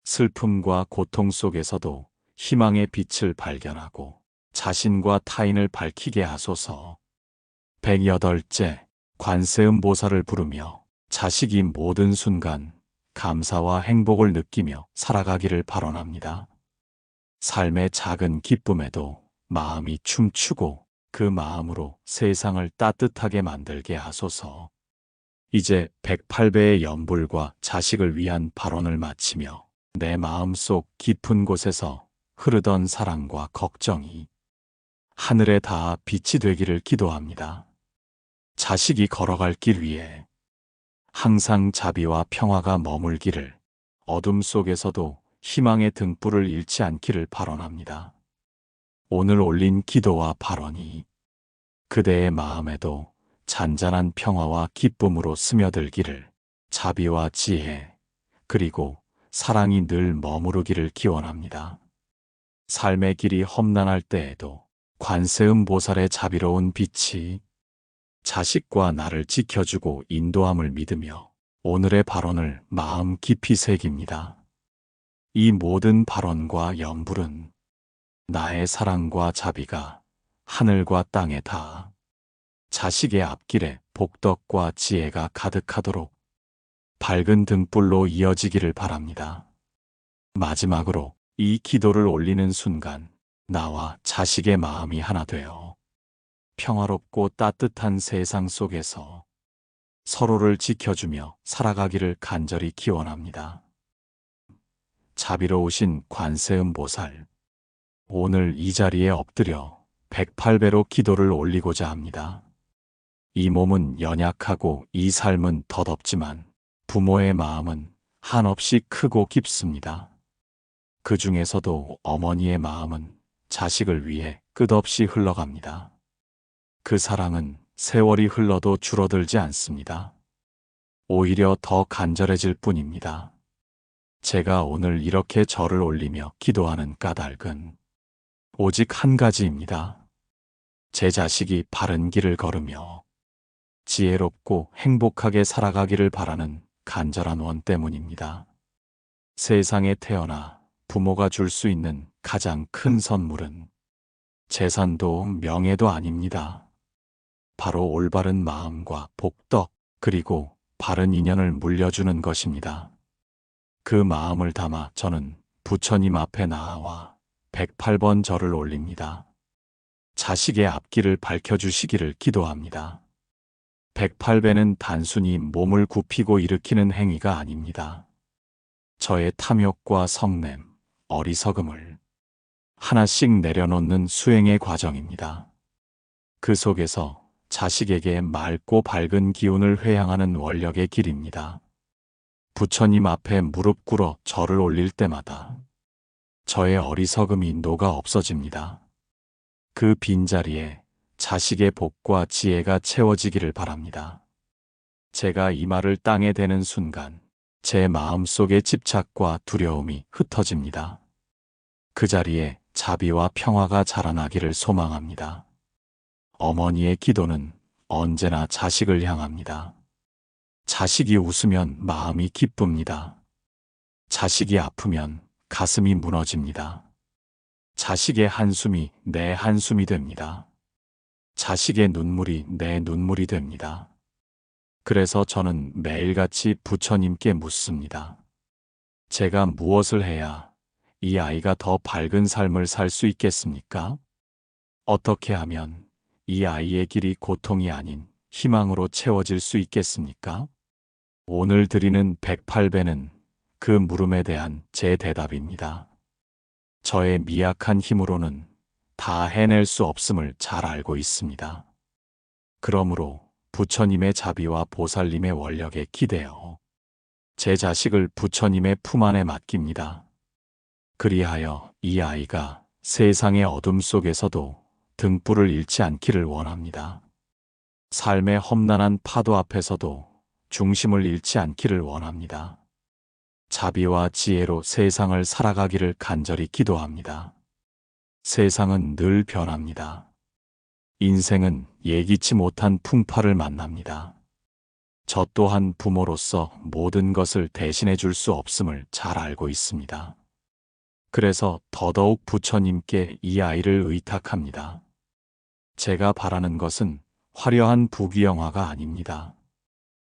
슬픔과 고통 속에서도 희망의 빛을 발견하고 자신과 타인을 밝히게 하소서. 108째, 관세음보살을 부르며 자식이 모든 순간 감사와 행복을 느끼며 살아가기를 발언합니다. 삶의 작은 기쁨에도 마음이 춤추고 그 마음으로 세상을 따뜻하게 만들게 하소서. 이제 108배의 연불과 자식을 위한 발언을 마치며 내 마음속 깊은 곳에서 흐르던 사랑과 걱정이 하늘에 닿아 빛이 되기를 기도합니다. 자식이 걸어갈 길 위에 항상 자비와 평화가 머물기를, 어둠 속에서도 희망의 등불을 잃지 않기를 발언합니다. 오늘 올린 기도와 발언이 그대의 마음에도 잔잔한 평화와 기쁨으로 스며들기를, 자비와 지혜 그리고 사랑이 늘 머무르기를 기원합니다. 삶의 길이 험난할 때에도 관세음보살의 자비로운 빛이 자식과 나를 지켜주고 인도함을 믿으며 오늘의 발언을 마음 깊이 새깁니다. 이 모든 발언과 연불은 나의 사랑과 자비가 하늘과 땅에 닿아 자식의 앞길에 복덕과 지혜가 가득하도록 밝은 등불로 이어지기를 바랍니다. 마지막으로 이 기도를 올리는 순간 나와 자식의 마음이 하나 되어 평화롭고 따뜻한 세상 속에서 서로를 지켜주며 살아가기를 간절히 기원합니다. 자비로우신 관세음보살, 오늘 이 자리에 엎드려 108배로 기도를 올리고자 합니다. 이 몸은 연약하고 이 삶은 덧없지만 부모의 마음은 한없이 크고 깊습니다. 그 중에서도 어머니의 마음은 자식을 위해 끝없이 흘러갑니다. 그 사랑은 세월이 흘러도 줄어들지 않습니다. 오히려 더 간절해질 뿐입니다. 제가 오늘 이렇게 절을 올리며 기도하는 까닭은 오직 한 가지입니다. 제 자식이 바른 길을 걸으며 지혜롭고 행복하게 살아가기를 바라는 간절한 원 때문입니다. 세상에 태어나 부모가 줄 수 있는 가장 큰 선물은 재산도 명예도 아닙니다. 바로 올바른 마음과 복덕, 그리고 바른 인연을 물려주는 것입니다. 그 마음을 담아 저는 부처님 앞에 나아와 108번 절을 올립니다. 자식의 앞길을 밝혀주시기를 기도합니다. 108배는 단순히 몸을 굽히고 일으키는 행위가 아닙니다. 저의 탐욕과 성냄, 어리석음을 하나씩 내려놓는 수행의 과정입니다. 그 속에서 자식에게 맑고 밝은 기운을 회양하는 원력의 길입니다. 부처님 앞에 무릎 꿇어 절을 올릴 때마다 저의 어리석음이 녹아 없어집니다. 그 빈자리에 자식의 복과 지혜가 채워지기를 바랍니다. 제가 이 말을 땅에 대는 순간 제 마음속의 집착과 두려움이 흩어집니다. 그 자리에 자비와 평화가 자라나기를 소망합니다. 어머니의 기도는 언제나 자식을 향합니다. 자식이 웃으면 마음이 기쁩니다. 자식이 아프면 가슴이 무너집니다. 자식의 한숨이 내 한숨이 됩니다. 자식의 눈물이 내 눈물이 됩니다. 그래서 저는 매일같이 부처님께 묻습니다. 제가 무엇을 해야 이 아이가 더 밝은 삶을 살 수 있겠습니까? 어떻게 하면 이 아이의 길이 고통이 아닌 희망으로 채워질 수 있겠습니까? 오늘 드리는 108배는 그 물음에 대한 제 대답입니다. 저의 미약한 힘으로는 다 해낼 수 없음을 잘 알고 있습니다. 그러므로 부처님의 자비와 보살님의 원력에 기대어 제 자식을 부처님의 품 안에 맡깁니다. 그리하여 이 아이가 세상의 어둠 속에서도 등불을 잃지 않기를 원합니다. 삶의 험난한 파도 앞에서도 중심을 잃지 않기를 원합니다. 자비와 지혜로 세상을 살아가기를 간절히 기도합니다. 세상은 늘 변합니다. 인생은 예기치 못한 풍파를 만납니다. 저 또한 부모로서 모든 것을 대신해 줄 수 없음을 잘 알고 있습니다. 그래서 더더욱 부처님께 이 아이를 의탁합니다. 제가 바라는 것은 화려한 부귀영화가 아닙니다.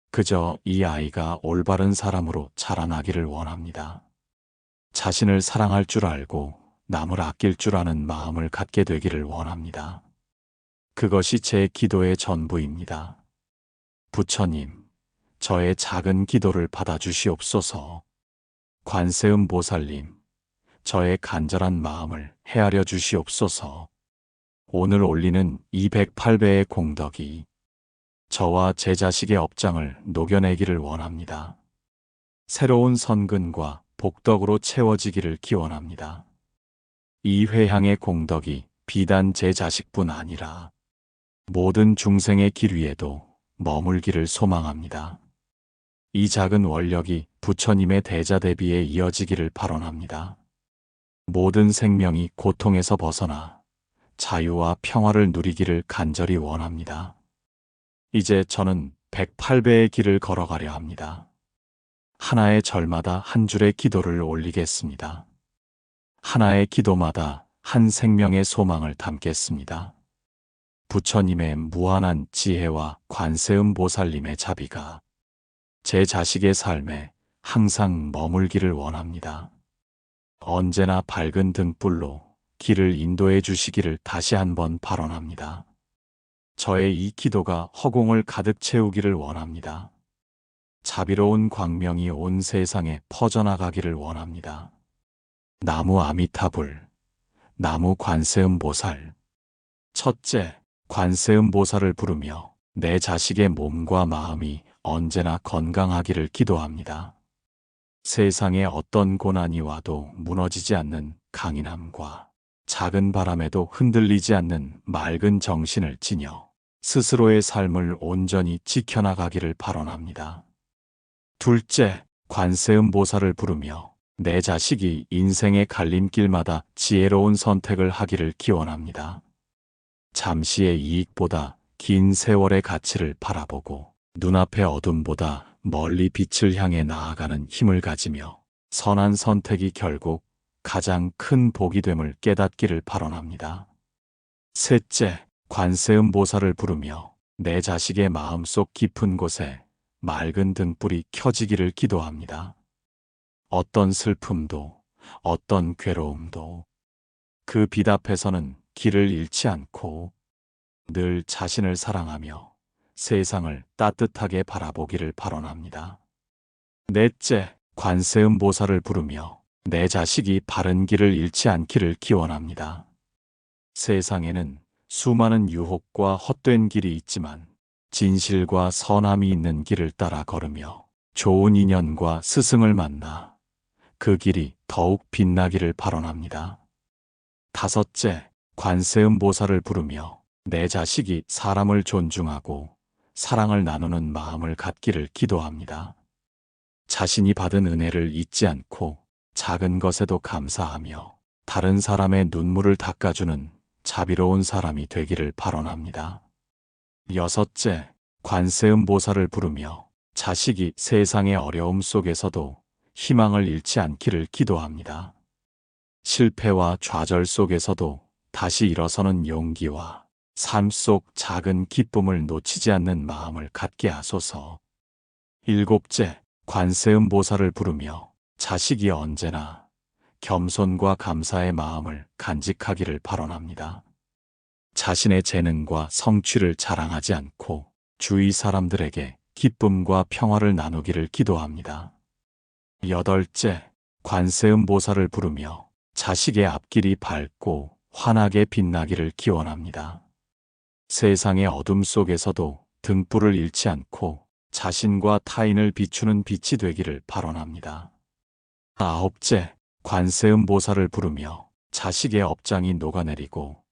그저 이 아이가 올바른 사람으로 자라나기를 원합니다. 자신을 사랑할 줄 알고 남을 아낄 줄 아는 마음을 갖게 되기를 원합니다. 그것이 제 기도의 전부입니다. 부처님, 저의 작은 기도를 받아주시옵소서. 관세음 보살님, 저의 간절한 마음을 헤아려 주시옵소서. 오늘 올리는 208배의 공덕이 저와 제 자식의 업장을 녹여내기를 원합니다. 새로운 선근과 복덕으로 채워지기를 기원합니다. 이 회향의 공덕이 비단 제 자식뿐 아니라 모든 중생의 길 위에도 머물기를 소망합니다. 이 작은 원력이 부처님의 대자대비에 이어지기를 발언합니다. 모든 생명이 고통에서 벗어나 자유와 평화를 누리기를 간절히 원합니다. 이제 저는 108배의 길을 걸어가려 합니다. 하나의 절마다 한 줄의 기도를 올리겠습니다. 하나의 기도마다 한 생명의 소망을 담겠습니다. 부처님의 무한한 지혜와 관세음 보살님의 자비가 제 자식의 삶에 항상 머물기를 원합니다. 언제나 밝은 등불로 길을 인도해 주시기를 다시 한번 발언합니다. 저의 이 기도가 허공을 가득 채우기를 원합니다. 자비로운 광명이 온 세상에 퍼져나가기를 원합니다. 나무 아미타불, 나무 관세음보살. 첫째, 관세음보살을 부르며 내 자식의 몸과 마음이 언제나 건강하기를 기도합니다. 세상에 어떤 고난이 와도 무너지지 않는 강인함과 작은 바람에도 흔들리지 않는 맑은 정신을 지녀 스스로의 삶을 온전히 지켜나가기를 발언합니다. 둘째, 관세음보살을 부르며 내 자식이 인생의 갈림길마다 지혜로운 선택을 하기를 기원합니다. 잠시의 이익보다 긴 세월의 가치를 바라보고 눈앞의 어둠보다 멀리 빛을 향해 나아가는 힘을 가지며 선한 선택이 결국 가장 큰 복이 됨을 깨닫기를 발언합니다. 셋째, 관세음보살을 부르며 내 자식의 마음속 깊은 곳에 맑은 등불이 켜지기를 기도합니다. 어떤 슬픔도, 어떤 괴로움도 그 빛 앞에서는 길을 잃지 않고 늘 자신을 사랑하며 세상을 따뜻하게 바라보기를 발언합니다. 넷째, 관세음보살을 부르며 내 자식이 바른 길을 잃지 않기를 기원합니다. 세상에는 수많은 유혹과 헛된 길이 있지만 진실과 선함이 있는 길을 따라 걸으며 좋은 인연과 스승을 만나 그 길이 더욱 빛나기를 발언합니다. 다섯째, 관세음보살을 부르며 내 자식이 사람을 존중하고 사랑을 나누는 마음을 갖기를 기도합니다. 자신이 받은 은혜를 잊지 않고 작은 것에도 감사하며 다른 사람의 눈물을 닦아주는 자비로운 사람이 되기를 발언합니다. 여섯째, 관세음보살을 부르며 자식이 세상의 어려움 속에서도 희망을 잃지 않기를 기도합니다. 실패와 좌절 속에서도 다시 일어서는 용기와 삶 속 작은 기쁨을 놓치지 않는 마음을 갖게 하소서. 일곱째, 관세음보살을 부르며 자식이 언제나 겸손과 감사의 마음을 간직하기를 발언합니다. 자신의 재능과 성취를 자랑하지 않고 주위 사람들에게 기쁨과 평화를 나누기를 기도합니다. 여덟째, 관세음보살을 부르며 자식의 앞길이 밝고 환하게 빛나기를 기원합니다. 세상의 어둠 속에서도 등불을 잃지 않고 자신과 타인을 비추는 빛이 되기를 발언합니다. 아홉째, 관세음보살을 부르며 자식의 업장이 녹아내리고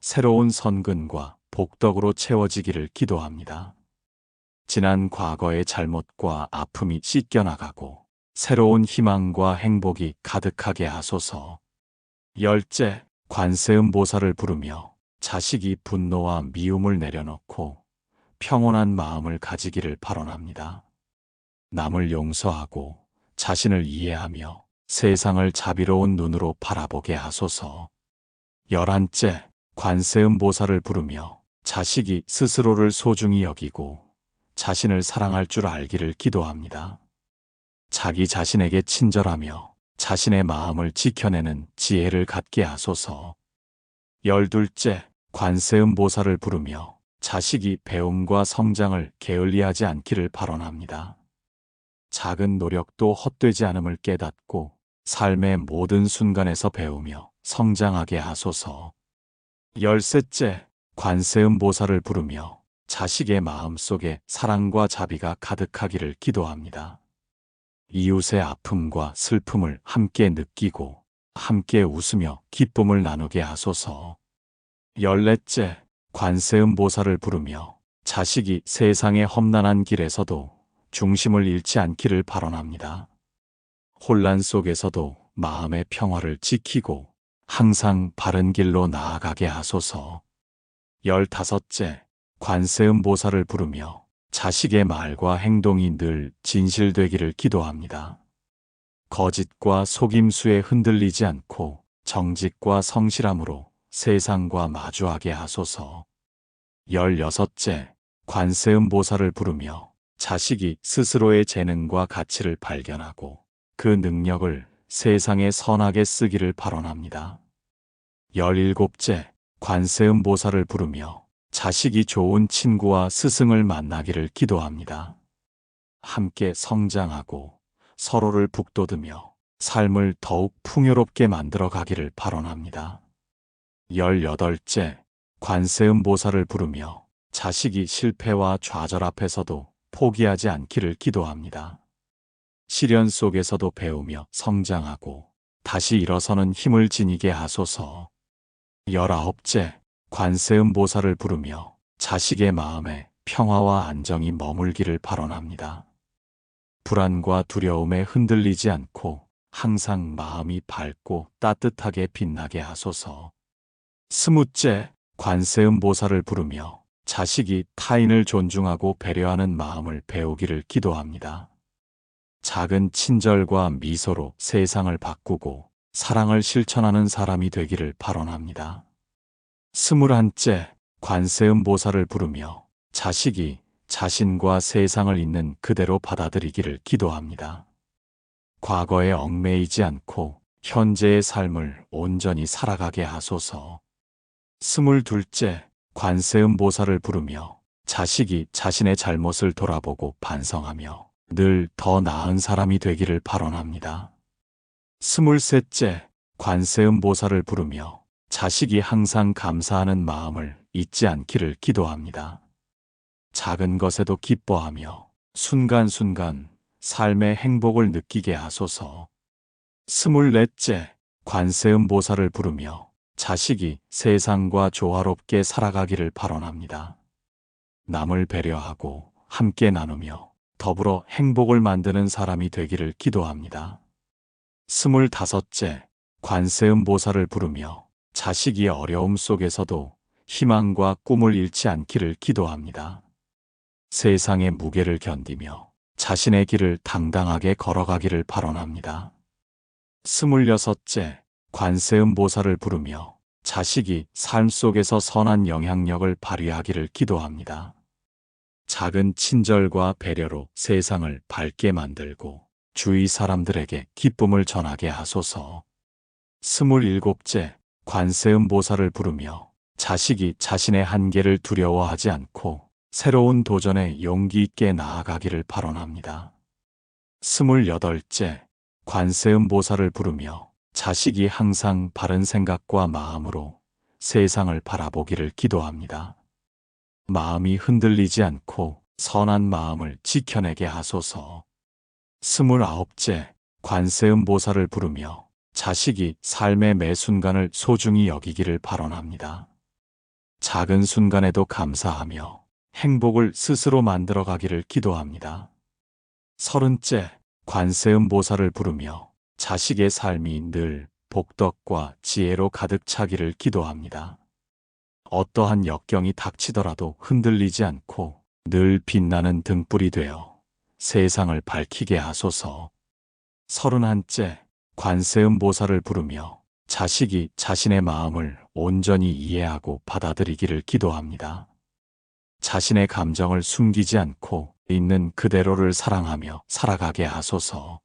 새로운 선근과 복덕으로 채워지기를 기도합니다. 지난 과거의 잘못과 아픔이 씻겨나가고 새로운 희망과 행복이 가득하게 하소서. 열째, 관세음보살을 부르며 자식이 분노와 미움을 내려놓고 평온한 마음을 가지기를 발언합니다. 남을 용서하고 자신을 이해하며 세상을 자비로운 눈으로 바라보게 하소서. 열한째, 관세음보살을 부르며 자식이 스스로를 소중히 여기고 자신을 사랑할 줄 알기를 기도합니다. 자기 자신에게 친절하며 자신의 마음을 지켜내는 지혜를 갖게 하소서. 열둘째, 관세음보살을 부르며 자식이 배움과 성장을 게을리하지 않기를 발언합니다. 작은 노력도 헛되지 않음을 깨닫고 삶의 모든 순간에서 배우며 성장하게 하소서. 열셋째, 관세음보살을 부르며 자식의 마음속에 사랑과 자비가 가득하기를 기도합니다. 이웃의 아픔과 슬픔을 함께 느끼고 함께 웃으며 기쁨을 나누게 하소서. 열넷째, 관세음보살을 부르며 자식이 세상의 험난한 길에서도 중심을 잃지 않기를 발언합니다. 혼란 속에서도 마음의 평화를 지키고 항상 바른 길로 나아가게 하소서. 열다섯째, 관세음보살을 부르며 자식의 말과 행동이 늘 진실되기를 기도합니다. 거짓과 속임수에 흔들리지 않고 정직과 성실함으로 세상과 마주하게 하소서. 열여섯째, 관세음보살을 부르며 자식이 스스로의 재능과 가치를 발견하고 그 능력을 세상에 선하게 쓰기를 발언합니다. 열일곱째, 관세음보살을 부르며 자식이 좋은 친구와 스승을 만나기를 기도합니다. 함께 성장하고 서로를 북돋으며 삶을 더욱 풍요롭게 만들어 가기를 발언합니다. 18째, 관세음보살을 부르며 자식이 실패와 좌절 앞에서도 포기하지 않기를 기도합니다. 시련 속에서도 배우며 성장하고 다시 일어서는 힘을 지니게 하소서. 19째, 관세음보살을 부르며 자식의 마음에 평화와 안정이 머물기를 발언합니다. 불안과 두려움에 흔들리지 않고 항상 마음이 밝고 따뜻하게 빛나게 하소서. 20째, 관세음보살을 부르며 자식이 타인을 존중하고 배려하는 마음을 배우기를 기도합니다. 작은 친절과 미소로 세상을 바꾸고 사랑을 실천하는 사람이 되기를 발언합니다. 21째, 관세음보살을 부르며 자식이 자신과 세상을 있는 그대로 받아들이기를 기도합니다. 과거에 얽매이지 않고 현재의 삶을 온전히 살아가게 하소서. 22째, 관세음보살을 부르며 자식이 자신의 잘못을 돌아보고 반성하며 늘 더 나은 사람이 되기를 발언합니다. 23째, 관세음보살을 부르며 자식이 항상 감사하는 마음을 잊지 않기를 기도합니다. 작은 것에도 기뻐하며 순간순간 삶의 행복을 느끼게 하소서. 24째, 관세음보살을 부르며 자식이 세상과 조화롭게 살아가기를 발언합니다. 남을 배려하고 함께 나누며 더불어 행복을 만드는 사람이 되기를 기도합니다. 25째, 관세음보살을 부르며 자식이 어려움 속에서도 희망과 꿈을 잃지 않기를 기도합니다. 세상의 무게를 견디며 자신의 길을 당당하게 걸어가기를 발언합니다. 26째, 관세음보살을 부르며 자식이 삶 속에서 선한 영향력을 발휘하기를 기도합니다. 작은 친절과 배려로 세상을 밝게 만들고 주위 사람들에게 기쁨을 전하게 하소서. 27째, 관세음보살을 부르며 자식이 자신의 한계를 두려워하지 않고 새로운 도전에 용기 있게 나아가기를 발언합니다. 28째, 관세음보살을 부르며 자식이 항상 바른 생각과 마음으로 세상을 바라보기를 기도합니다. 마음이 흔들리지 않고 선한 마음을 지켜내게 하소서. 29째, 관세음보살을 부르며 자식이 삶의 매 순간을 소중히 여기기를 발언합니다. 작은 순간에도 감사하며 행복을 스스로 만들어 가기를 기도합니다. 30째, 관세음보살을 부르며 자식의 삶이 늘 복덕과 지혜로 가득 차기를 기도합니다. 어떠한 역경이 닥치더라도 흔들리지 않고 늘 빛나는 등불이 되어 세상을 밝히게 하소서. 31째, 관세음보살을 부르며 자식이 자신의 마음을 온전히 이해하고 받아들이기를 기도합니다. 자신의 감정을 숨기지 않고 있는 그대로를 사랑하며 살아가게 하소서.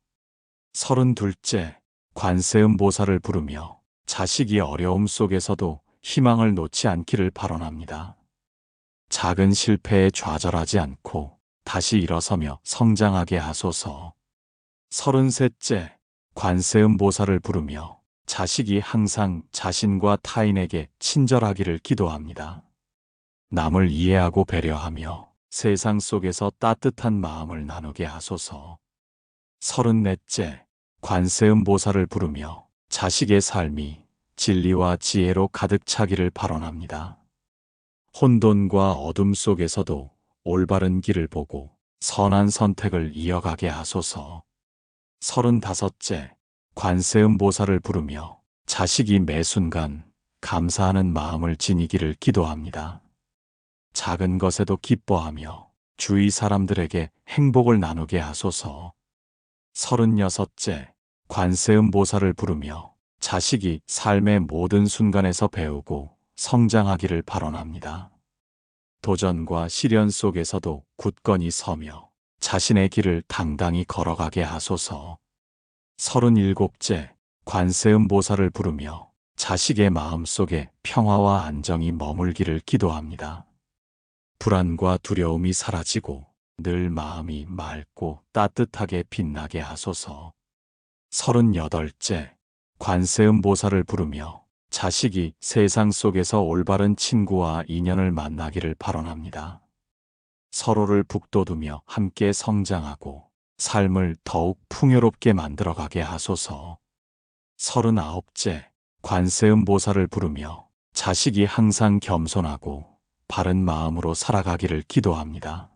32째, 관세음보살을 부르며 자식이 어려움 속에서도 희망을 놓지 않기를 발언합니다. 작은 실패에 좌절하지 않고 다시 일어서며 성장하게 하소서. 33째, 관세음보살을 부르며 자식이 항상 자신과 타인에게 친절하기를 기도합니다. 남을 이해하고 배려하며 세상 속에서 따뜻한 마음을 나누게 하소서. 34째, 관세음보살을 부르며 자식의 삶이 진리와 지혜로 가득 차기를 발언합니다. 혼돈과 어둠 속에서도 올바른 길을 보고 선한 선택을 이어가게 하소서. 35째, 관세음보살을 부르며 자식이 매 순간 감사하는 마음을 지니기를 기도합니다. 작은 것에도 기뻐하며 주위 사람들에게 행복을 나누게 하소서. 36째, 관세음보살을 부르며 자식이 삶의 모든 순간에서 배우고 성장하기를 발언합니다. 도전과 시련 속에서도 굳건히 서며 자신의 길을 당당히 걸어가게 하소서. 37째, 관세음보살을 부르며 자식의 마음 속에 평화와 안정이 머물기를 기도합니다. 불안과 두려움이 사라지고 늘 마음이 맑고 따뜻하게 빛나게 하소서. 38째, 관세음보살을 부르며 자식이 세상 속에서 올바른 친구와 인연을 만나기를 발언합니다. 서로를 북돋우며 함께 성장하고 삶을 더욱 풍요롭게 만들어가게 하소서. 39째, 관세음보살을 부르며 자식이 항상 겸손하고 바른 마음으로 살아가기를 기도합니다.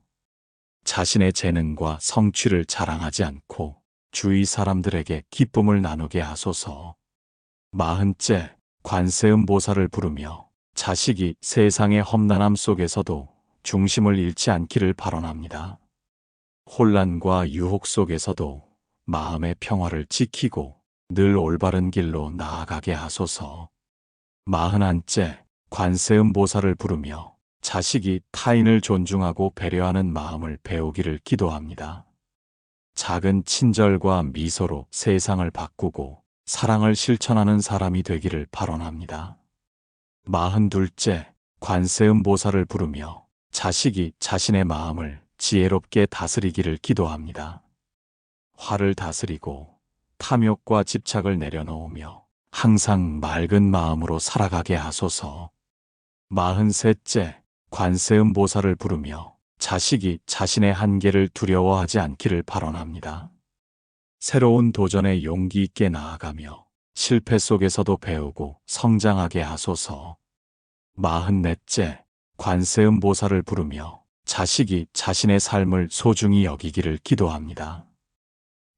자신의 재능과 성취를 자랑하지 않고 주위 사람들에게 기쁨을 나누게 하소서. 40째, 관세음보살을 부르며 자식이 세상의 험난함 속에서도 중심을 잃지 않기를 발언합니다. 혼란과 유혹 속에서도 마음의 평화를 지키고 늘 올바른 길로 나아가게 하소서. 41째, 관세음보살을 부르며 자식이 타인을 존중하고 배려하는 마음을 배우기를 기도합니다. 작은 친절과 미소로 세상을 바꾸고 사랑을 실천하는 사람이 되기를 발언합니다. 42째, 관세음보살을 부르며 자식이 자신의 마음을 지혜롭게 다스리기를 기도합니다. 화를 다스리고 탐욕과 집착을 내려놓으며 항상 맑은 마음으로 살아가게 하소서. 43째, 관세음보살을 부르며 자식이 자신의 한계를 두려워하지 않기를 발언합니다. 새로운 도전에 용기 있게 나아가며 실패 속에서도 배우고 성장하게 하소서. 44째, 관세음보살을 부르며 자식이 자신의 삶을 소중히 여기기를 기도합니다.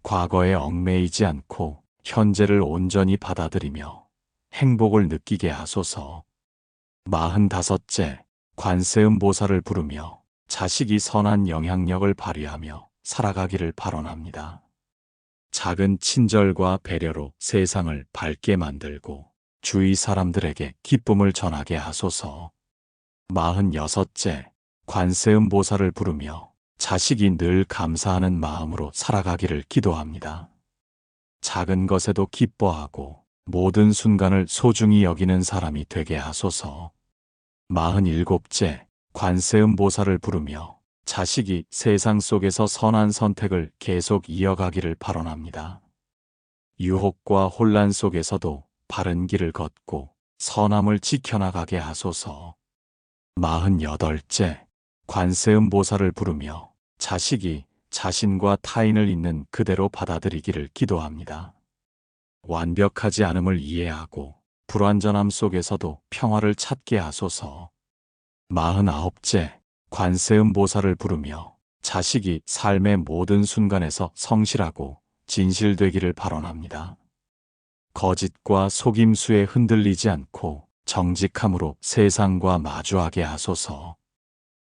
과거에 얽매이지 않고 현재를 온전히 받아들이며 행복을 느끼게 하소서. 45째, 관세음보살을 부르며 자식이 선한 영향력을 발휘하며 살아가기를 발언합니다. 작은 친절과 배려로 세상을 밝게 만들고 주위 사람들에게 기쁨을 전하게 하소서. 46째, 관세음보살을 부르며 자식이 늘 감사하는 마음으로 살아가기를 기도합니다. 작은 것에도 기뻐하고 모든 순간을 소중히 여기는 사람이 되게 하소서. 47째, 관세음보살을 부르며 자식이 세상 속에서 선한 선택을 계속 이어가기를 발언합니다. 유혹과 혼란 속에서도 바른 길을 걷고 선함을 지켜나가게 하소서. 48째, 관세음보살을 부르며 자식이 자신과 타인을 있는 그대로 받아들이기를 기도합니다. 완벽하지 않음을 이해하고 불완전함 속에서도 평화를 찾게 하소서. 49째, 관세음보살을 부르며 자식이 삶의 모든 순간에서 성실하고 진실되기를 발언합니다. 거짓과 속임수에 흔들리지 않고 정직함으로 세상과 마주하게 하소서.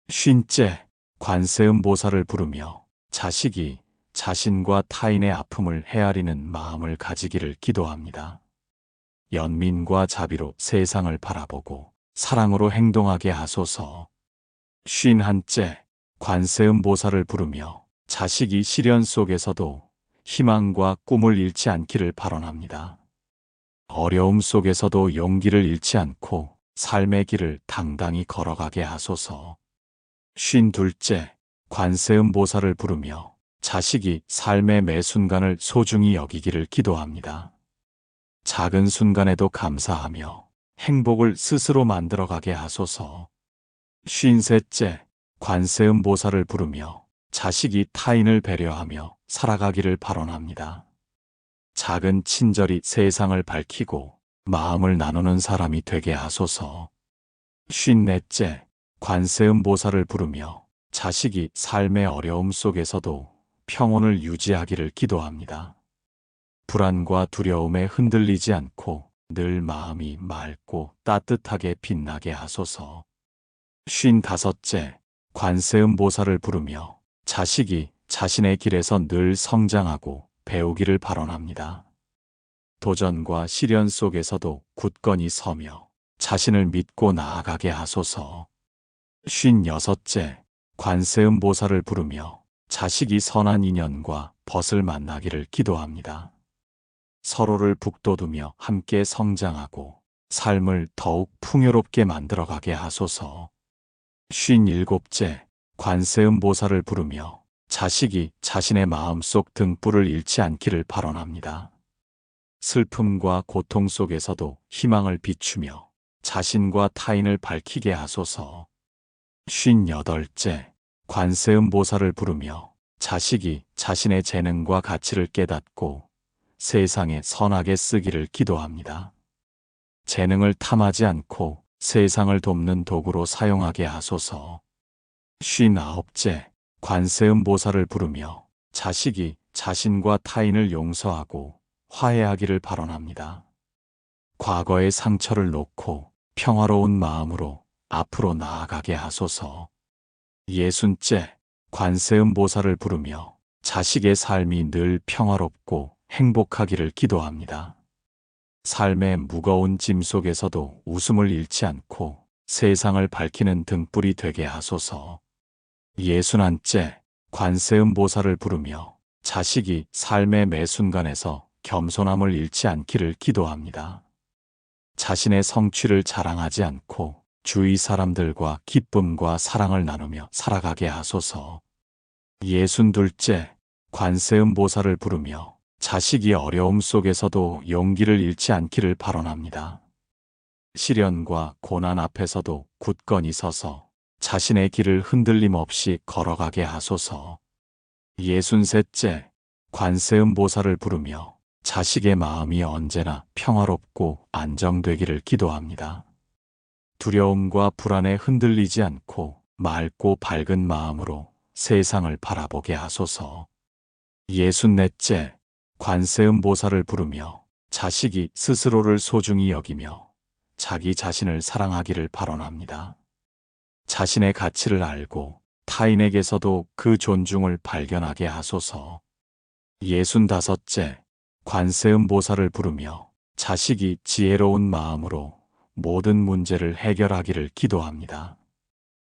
50째, 관세음보살을 부르며 자식이 자신과 타인의 아픔을 헤아리는 마음을 가지기를 기도합니다. 연민과 자비로 세상을 바라보고 사랑으로 행동하게 하소서. 51째, 관세음보살을 부르며 자식이 시련 속에서도 희망과 꿈을 잃지 않기를 발언합니다. 어려움 속에서도 용기를 잃지 않고 삶의 길을 당당히 걸어가게 하소서. 52째, 관세음보살을 부르며 자식이 삶의 매 순간을 소중히 여기기를 기도합니다. 작은 순간에도 감사하며 행복을 스스로 만들어가게 하소서. 53째, 관세음보살을 부르며 자식이 타인을 배려하며 살아가기를 발언합니다. 작은 친절이 세상을 밝히고 마음을 나누는 사람이 되게 하소서. 54째, 관세음보살을 부르며 자식이 삶의 어려움 속에서도 평온을 유지하기를 기도합니다. 불안과 두려움에 흔들리지 않고 늘 마음이 맑고 따뜻하게 빛나게 하소서. 55째, 관세음보살을 부르며 자식이 자신의 길에서 늘 성장하고 배우기를 발언합니다. 도전과 시련 속에서도 굳건히 서며 자신을 믿고 나아가게 하소서. 56째, 관세음보살을 부르며 자식이 선한 인연과 벗을 만나기를 기도합니다. 서로를 북돋우며 함께 성장하고 삶을 더욱 풍요롭게 만들어가게 하소서. 57째, 관세음보살을 부르며 자식이 자신의 마음속 등불을 잃지 않기를 발언합니다. 슬픔과 고통 속에서도 희망을 비추며 자신과 타인을 밝히게 하소서. 58째, 관세음보살을 부르며 자식이 자신의 재능과 가치를 깨닫고 세상에 선하게 쓰기를 기도합니다. 재능을 탐하지 않고 세상을 돕는 도구로 사용하게 하소서. 59째, 관세음보살을 부르며 자식이 자신과 타인을 용서하고 화해하기를 발언합니다. 과거의 상처를 놓고 평화로운 마음으로 앞으로 나아가게 하소서. 60째, 관세음보살을 부르며 자식의 삶이 늘 평화롭고 행복하기를 기도합니다. 삶의 무거운 짐 속에서도 웃음을 잃지 않고 세상을 밝히는 등불이 되게 하소서. 61째, 관세음보살을 부르며 자식이 삶의 매 순간에서 겸손함을 잃지 않기를 기도합니다. 자신의 성취를 자랑하지 않고 주위 사람들과 기쁨과 사랑을 나누며 살아가게 하소서. 62째, 관세음보살을 부르며 자식이 어려움 속에서도 용기를 잃지 않기를 발언합니다. 시련과 고난 앞에서도 굳건히 서서 자신의 길을 흔들림 없이 걸어가게 하소서. 63째, 관세음보살을 부르며 자식의 마음이 언제나 평화롭고 안정되기를 기도합니다. 두려움과 불안에 흔들리지 않고 맑고 밝은 마음으로 세상을 바라보게 하소서. 64째, 관세음보살을 부르며 자식이 스스로를 소중히 여기며 자기 자신을 사랑하기를 발언합니다. 자신의 가치를 알고 타인에게서도 그 존중을 발견하게 하소서. 65째, 관세음보살을 부르며 자식이 지혜로운 마음으로 모든 문제를 해결하기를 기도합니다.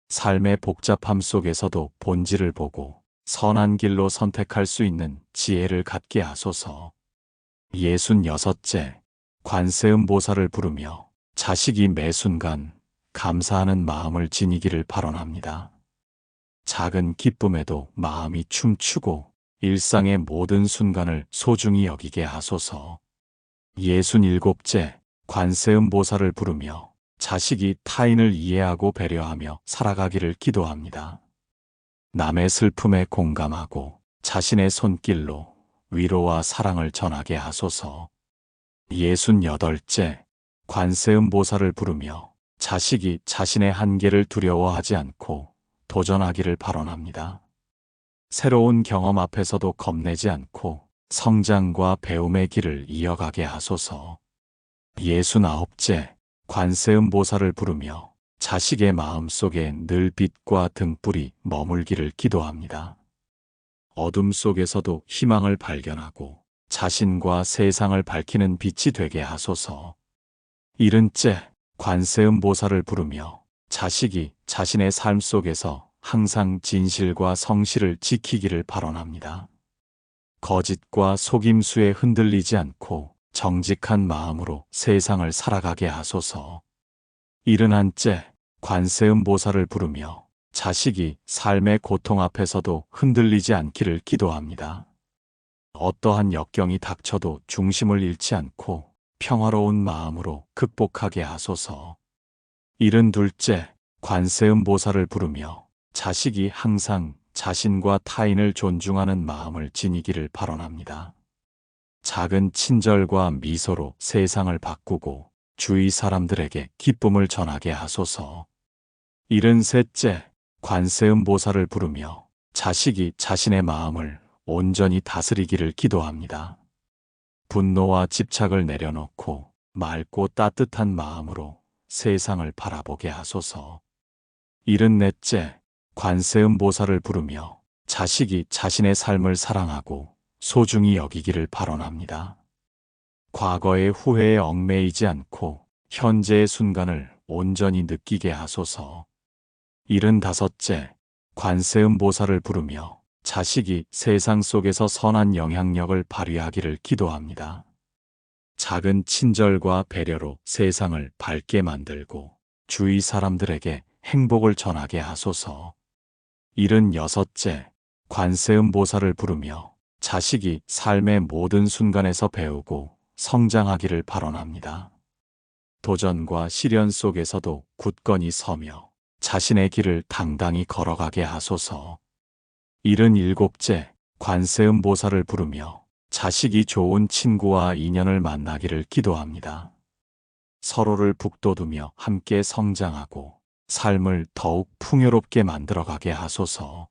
삶의 복잡함 속에서도 본질을 보고 선한 길로 선택할 수 있는 지혜를 갖게 하소서. 66째, 관세음보살을 부르며 자식이 매 순간 감사하는 마음을 지니기를 발언합니다. 작은 기쁨에도 마음이 춤추고 일상의 모든 순간을 소중히 여기게 하소서. 67째, 관세음보살을 부르며 자식이 타인을 이해하고 배려하며 살아가기를 기도합니다. 남의 슬픔에 공감하고 자신의 손길로 위로와 사랑을 전하게 하소서. 68째, 관세음보살을 부르며 자식이 자신의 한계를 두려워하지 않고 도전하기를 발언합니다. 새로운 경험 앞에서도 겁내지 않고 성장과 배움의 길을 이어가게 하소서. 69째, 관세음보살을 부르며 자식의 마음속에 늘 빛과 등불이 머물기를 기도합니다. 어둠 속에서도 희망을 발견하고 자신과 세상을 밝히는 빛이 되게 하소서. 70째, 관세음보살을 부르며 자식이 자신의 삶 속에서 항상 진실과 성실을 지키기를 발언합니다. 거짓과 속임수에 흔들리지 않고 정직한 마음으로 세상을 살아가게 하소서. 71째, 관세음보살을 부르며 자식이 삶의 고통 앞에서도 흔들리지 않기를 기도합니다. 어떠한 역경이 닥쳐도 중심을 잃지 않고 평화로운 마음으로 극복하게 하소서. 72째, 관세음보살을 부르며 자식이 항상 자신과 타인을 존중하는 마음을 지니기를 발언합니다. 작은 친절과 미소로 세상을 바꾸고 주위 사람들에게 기쁨을 전하게 하소서. 73째, 관세음보살을 부르며 자식이 자신의 마음을 온전히 다스리기를 기도합니다. 분노와 집착을 내려놓고 맑고 따뜻한 마음으로 세상을 바라보게 하소서. 74째, 관세음보살을 부르며 자식이 자신의 삶을 사랑하고 소중히 여기기를 발언합니다. 과거의 후회에 얽매이지 않고 현재의 순간을 온전히 느끼게 하소서. 75째, 관세음보살을 부르며 자식이 세상 속에서 선한 영향력을 발휘하기를 기도합니다. 작은 친절과 배려로 세상을 밝게 만들고 주위 사람들에게 행복을 전하게 하소서. 76째, 관세음보살을 부르며 자식이 삶의 모든 순간에서 배우고 성장하기를 발언합니다. 도전과 시련 속에서도 굳건히 서며 자신의 길을 당당히 걸어가게 하소서. 77째, 관세음보살을 부르며 자식이 좋은 친구와 인연을 만나기를 기도합니다. 서로를 북돋우며 함께 성장하고 삶을 더욱 풍요롭게 만들어가게 하소서.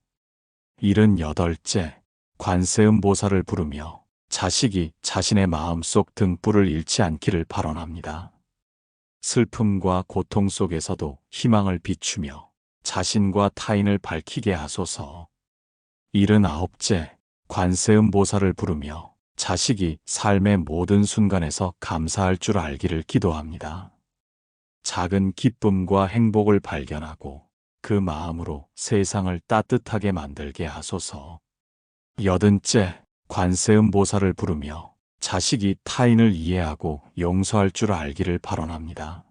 78째, 관세음보살을 부르며 자식이 자신의 마음속 등불을 잃지 않기를 발언합니다. 슬픔과 고통 속에서도 희망을 비추며 자신과 타인을 밝히게 하소서. 79째, 관세음보살을 부르며 자식이 삶의 모든 순간에서 감사할 줄 알기를 기도합니다. 작은 기쁨과 행복을 발견하고 그 마음으로 세상을 따뜻하게 만들게 하소서. 80째, 관세음보살을 부르며 자식이 타인을 이해하고 용서할 줄 알기를 발언합니다.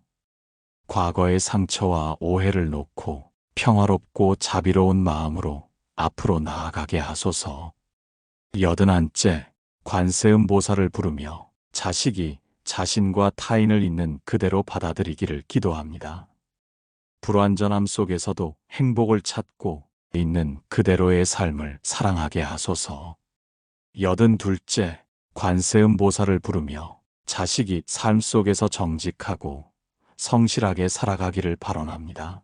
과거의 상처와 오해를 놓고 평화롭고 자비로운 마음으로 앞으로 나아가게 하소서. 81째, 관세음보살을 부르며 자식이 자신과 타인을 있는 그대로 받아들이기를 기도합니다. 불완전함 속에서도 행복을 찾고 있는 그대로의 삶을 사랑하게 하소서. 82째, 관세음보살을 부르며 자식이 삶 속에서 정직하고 성실하게 살아가기를 발언합니다.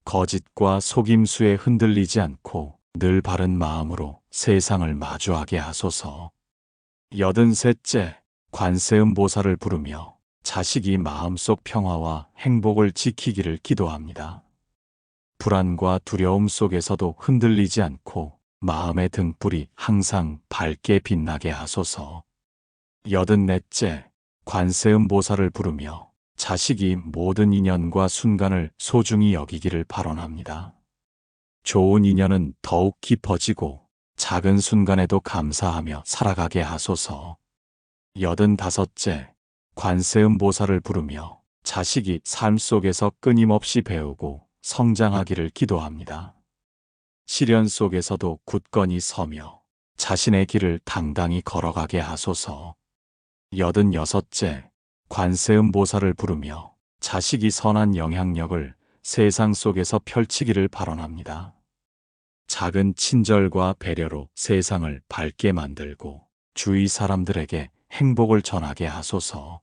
거짓과 속임수에 흔들리지 않고 늘 바른 마음으로 세상을 마주하게 하소서. 83째, 관세음보살을 부르며 자식이 마음속 평화와 행복을 지키기를 기도합니다. 불안과 두려움 속에서도 흔들리지 않고 마음의 등불이 항상 밝게 빛나게 하소서. 84째, 관세음보살을 부르며 자식이 모든 인연과 순간을 소중히 여기기를 발언합니다. 좋은 인연은 더욱 깊어지고 작은 순간에도 감사하며 살아가게 하소서. 85째, 관세음보살을 부르며 자식이 삶 속에서 끊임없이 배우고 성장하기를 기도합니다. 시련 속에서도 굳건히 서며 자신의 길을 당당히 걸어가게 하소서. 86째, 관세음보살을 부르며 자식이 선한 영향력을 세상 속에서 펼치기를 발언합니다. 작은 친절과 배려로 세상을 밝게 만들고 주위 사람들에게 행복을 전하게 하소서.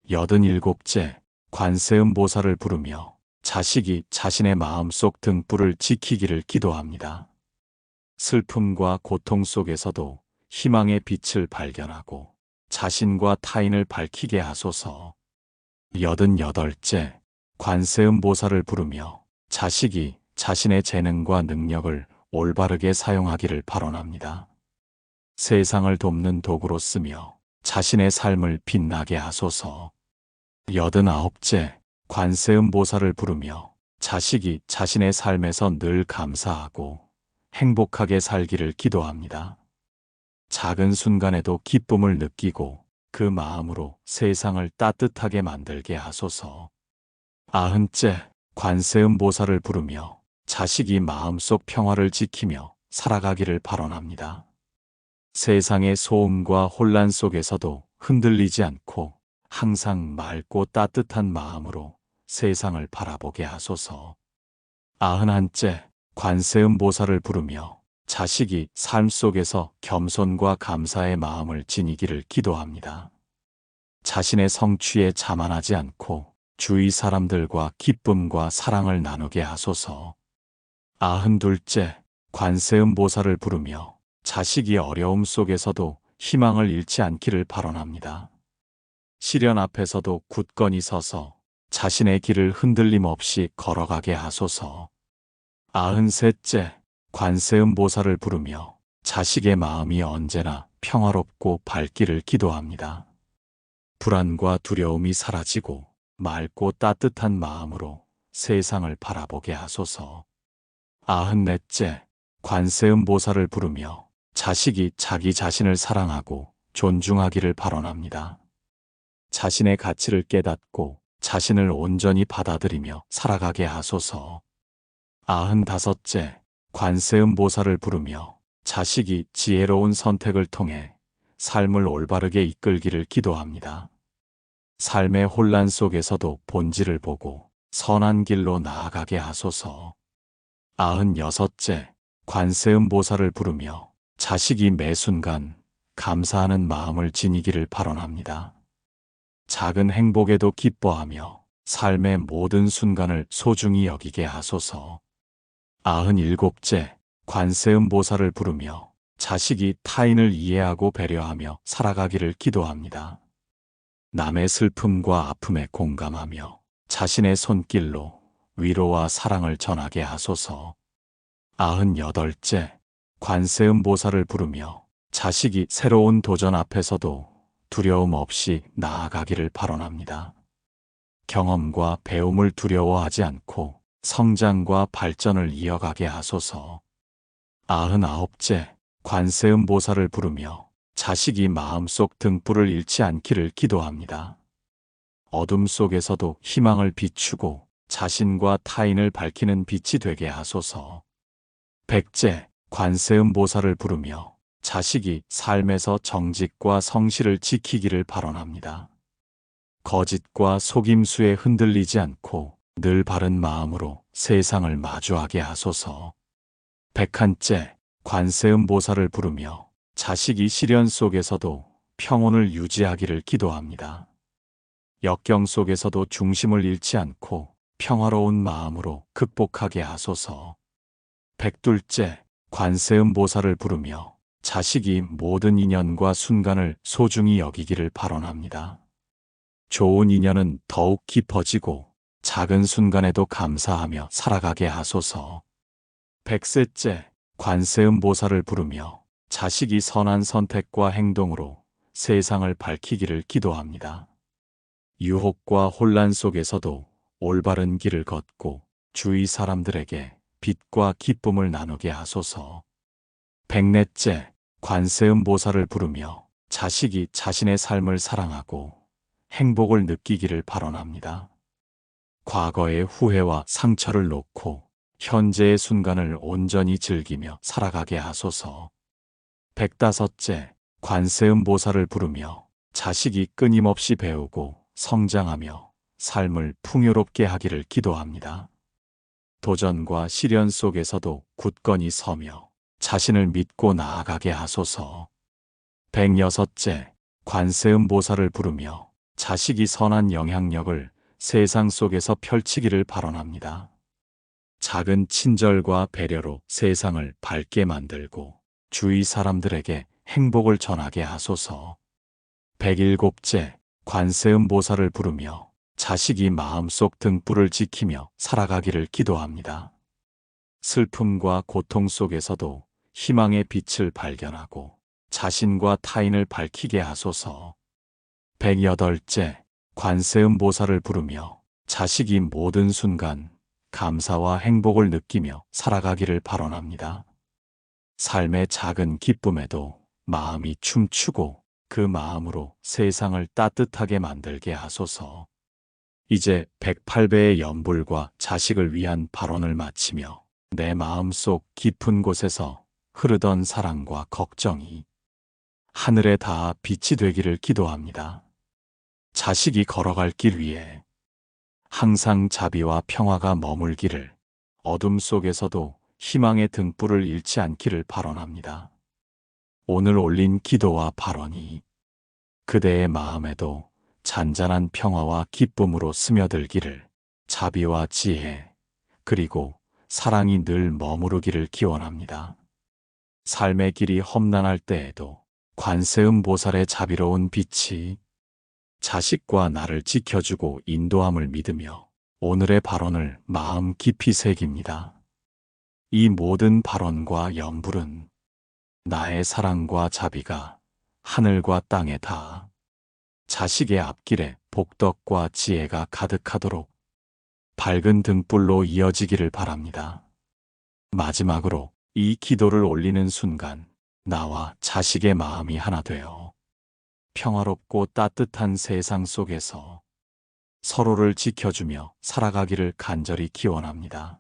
87째, 관세음보살을 부르며 자식이 자신의 마음속 등불을 지키기를 기도합니다. 슬픔과 고통 속에서도 희망의 빛을 발견하고 자신과 타인을 밝히게 하소서. 88째, 관세음보살을 부르며 자식이 자신의 재능과 능력을 올바르게 사용하기를 발언합니다. 세상을 돕는 도구로 쓰며 자신의 삶을 빛나게 하소서. 89째, 관세음보살을 부르며 자식이 자신의 삶에서 늘 감사하고 행복하게 살기를 기도합니다. 작은 순간에도 기쁨을 느끼고 그 마음으로 세상을 따뜻하게 만들게 하소서. 90째, 관세음보살을 부르며 자식이 마음속 평화를 지키며 살아가기를 발언합니다. 세상의 소음과 혼란 속에서도 흔들리지 않고 항상 맑고 따뜻한 마음으로 세상을 바라보게 하소서. 91째, 관세음보살을 부르며 자식이 삶 속에서 겸손과 감사의 마음을 지니기를 기도합니다. 자신의 성취에 자만하지 않고 주위 사람들과 기쁨과 사랑을 나누게 하소서. 92째, 관세음보살을 부르며 자식이 어려움 속에서도 희망을 잃지 않기를 발언합니다. 시련 앞에서도 굳건히 서서 자신의 길을 흔들림 없이 걸어가게 하소서. 93째, 관세음보살을 부르며 자식의 마음이 언제나 평화롭고 밝기를 기도합니다. 불안과 두려움이 사라지고 맑고 따뜻한 마음으로 세상을 바라보게 하소서. 94째, 관세음보살을 부르며 자식이 자기 자신을 사랑하고 존중하기를 발언합니다. 자신의 가치를 깨닫고 자신을 온전히 받아들이며 살아가게 하소서. 95째, 관세음보살을 부르며 자식이 지혜로운 선택을 통해 삶을 올바르게 이끌기를 기도합니다. 삶의 혼란 속에서도 본질을 보고 선한 길로 나아가게 하소서. 96째, 관세음보살을 부르며 자식이 매 순간 감사하는 마음을 지니기를 발언합니다. 작은 행복에도 기뻐하며 삶의 모든 순간을 소중히 여기게 하소서. 97째, 관세음보살을 부르며 자식이 타인을 이해하고 배려하며 살아가기를 기도합니다. 남의 슬픔과 아픔에 공감하며 자신의 손길로 위로와 사랑을 전하게 하소서. 98째, 관세음보살을 부르며 자식이 새로운 도전 앞에서도 두려움 없이 나아가기를 발언합니다. 경험과 배움을 두려워하지 않고 성장과 발전을 이어가게 하소서. 99째, 관세음보살을 부르며 자식이 마음속 등불을 잃지 않기를 기도합니다. 어둠 속에서도 희망을 비추고 자신과 타인을 밝히는 빛이 되게 하소서. 100째, 관세음보살을 부르며 자식이 삶에서 정직과 성실을 지키기를 발언합니다. 거짓과 속임수에 흔들리지 않고 늘 바른 마음으로 세상을 마주하게 하소서. 101째, 관세음보살을 부르며 자식이 시련 속에서도 평온을 유지하기를 기도합니다. 역경 속에서도 중심을 잃지 않고 평화로운 마음으로 극복하게 하소서. 102째, 관세음보살을 부르며 자식이 모든 인연과 순간을 소중히 여기기를 발언합니다. 좋은 인연은 더욱 깊어지고 작은 순간에도 감사하며 살아가게 하소서. 100세째, 관세음보살을 부르며 자식이 선한 선택과 행동으로 세상을 밝히기를 기도합니다. 유혹과 혼란 속에서도 올바른 길을 걷고 주위 사람들에게 빛과 기쁨을 나누게 하소서. 100넷째, 관세음보살을 부르며 자식이 자신의 삶을 사랑하고 행복을 느끼기를 발언합니다. 과거의 후회와 상처를 놓고 현재의 순간을 온전히 즐기며 살아가게 하소서. 105째, 관세음보살을 부르며 자식이 끊임없이 배우고 성장하며 삶을 풍요롭게 하기를 기도합니다. 도전과 시련 속에서도 굳건히 서며 자신을 믿고 나아가게 하소서. 106째, 관세음보살을 부르며 자식이 선한 영향력을 세상 속에서 펼치기를 발언합니다. 작은 친절과 배려로 세상을 밝게 만들고 주위 사람들에게 행복을 전하게 하소서. 107째, 관세음보살을 부르며 자식이 마음속 등불을 지키며 살아가기를 기도합니다. 슬픔과 고통 속에서도 희망의 빛을 발견하고 자신과 타인을 밝히게 하소서. 108째, 관세음보살을 부르며 자식이 모든 순간 감사와 행복을 느끼며 살아가기를 발언합니다. 삶의 작은 기쁨에도 마음이 춤추고 그 마음으로 세상을 따뜻하게 만들게 하소서. 이제 108배의 연불과 자식을 위한 발언을 마치며 내 마음속 깊은 곳에서 흐르던 사랑과 걱정이 하늘에 닿아 빛이 되기를 기도합니다. 자식이 걸어갈 길 위에 항상 자비와 평화가 머물기를, 어둠 속에서도 희망의 등불을 잃지 않기를 발언합니다. 오늘 올린 기도와 발언이 그대의 마음에도 잔잔한 평화와 기쁨으로 스며들기를, 자비와 지혜, 그리고 사랑이 늘 머무르기를 기원합니다. 삶의 길이 험난할 때에도 관세음보살의 자비로운 빛이 자식과 나를 지켜주고 인도함을 믿으며 오늘의 발언을 마음 깊이 새깁니다. 이 모든 발언과 연불은 나의 사랑과 자비가 하늘과 땅에 닿아 자식의 앞길에 복덕과 지혜가 가득하도록 밝은 등불로 이어지기를 바랍니다. 마지막으로 이 기도를 올리는 순간 나와 자식의 마음이 하나 되어 평화롭고 따뜻한 세상 속에서 서로를 지켜주며 살아가기를 간절히 기원합니다.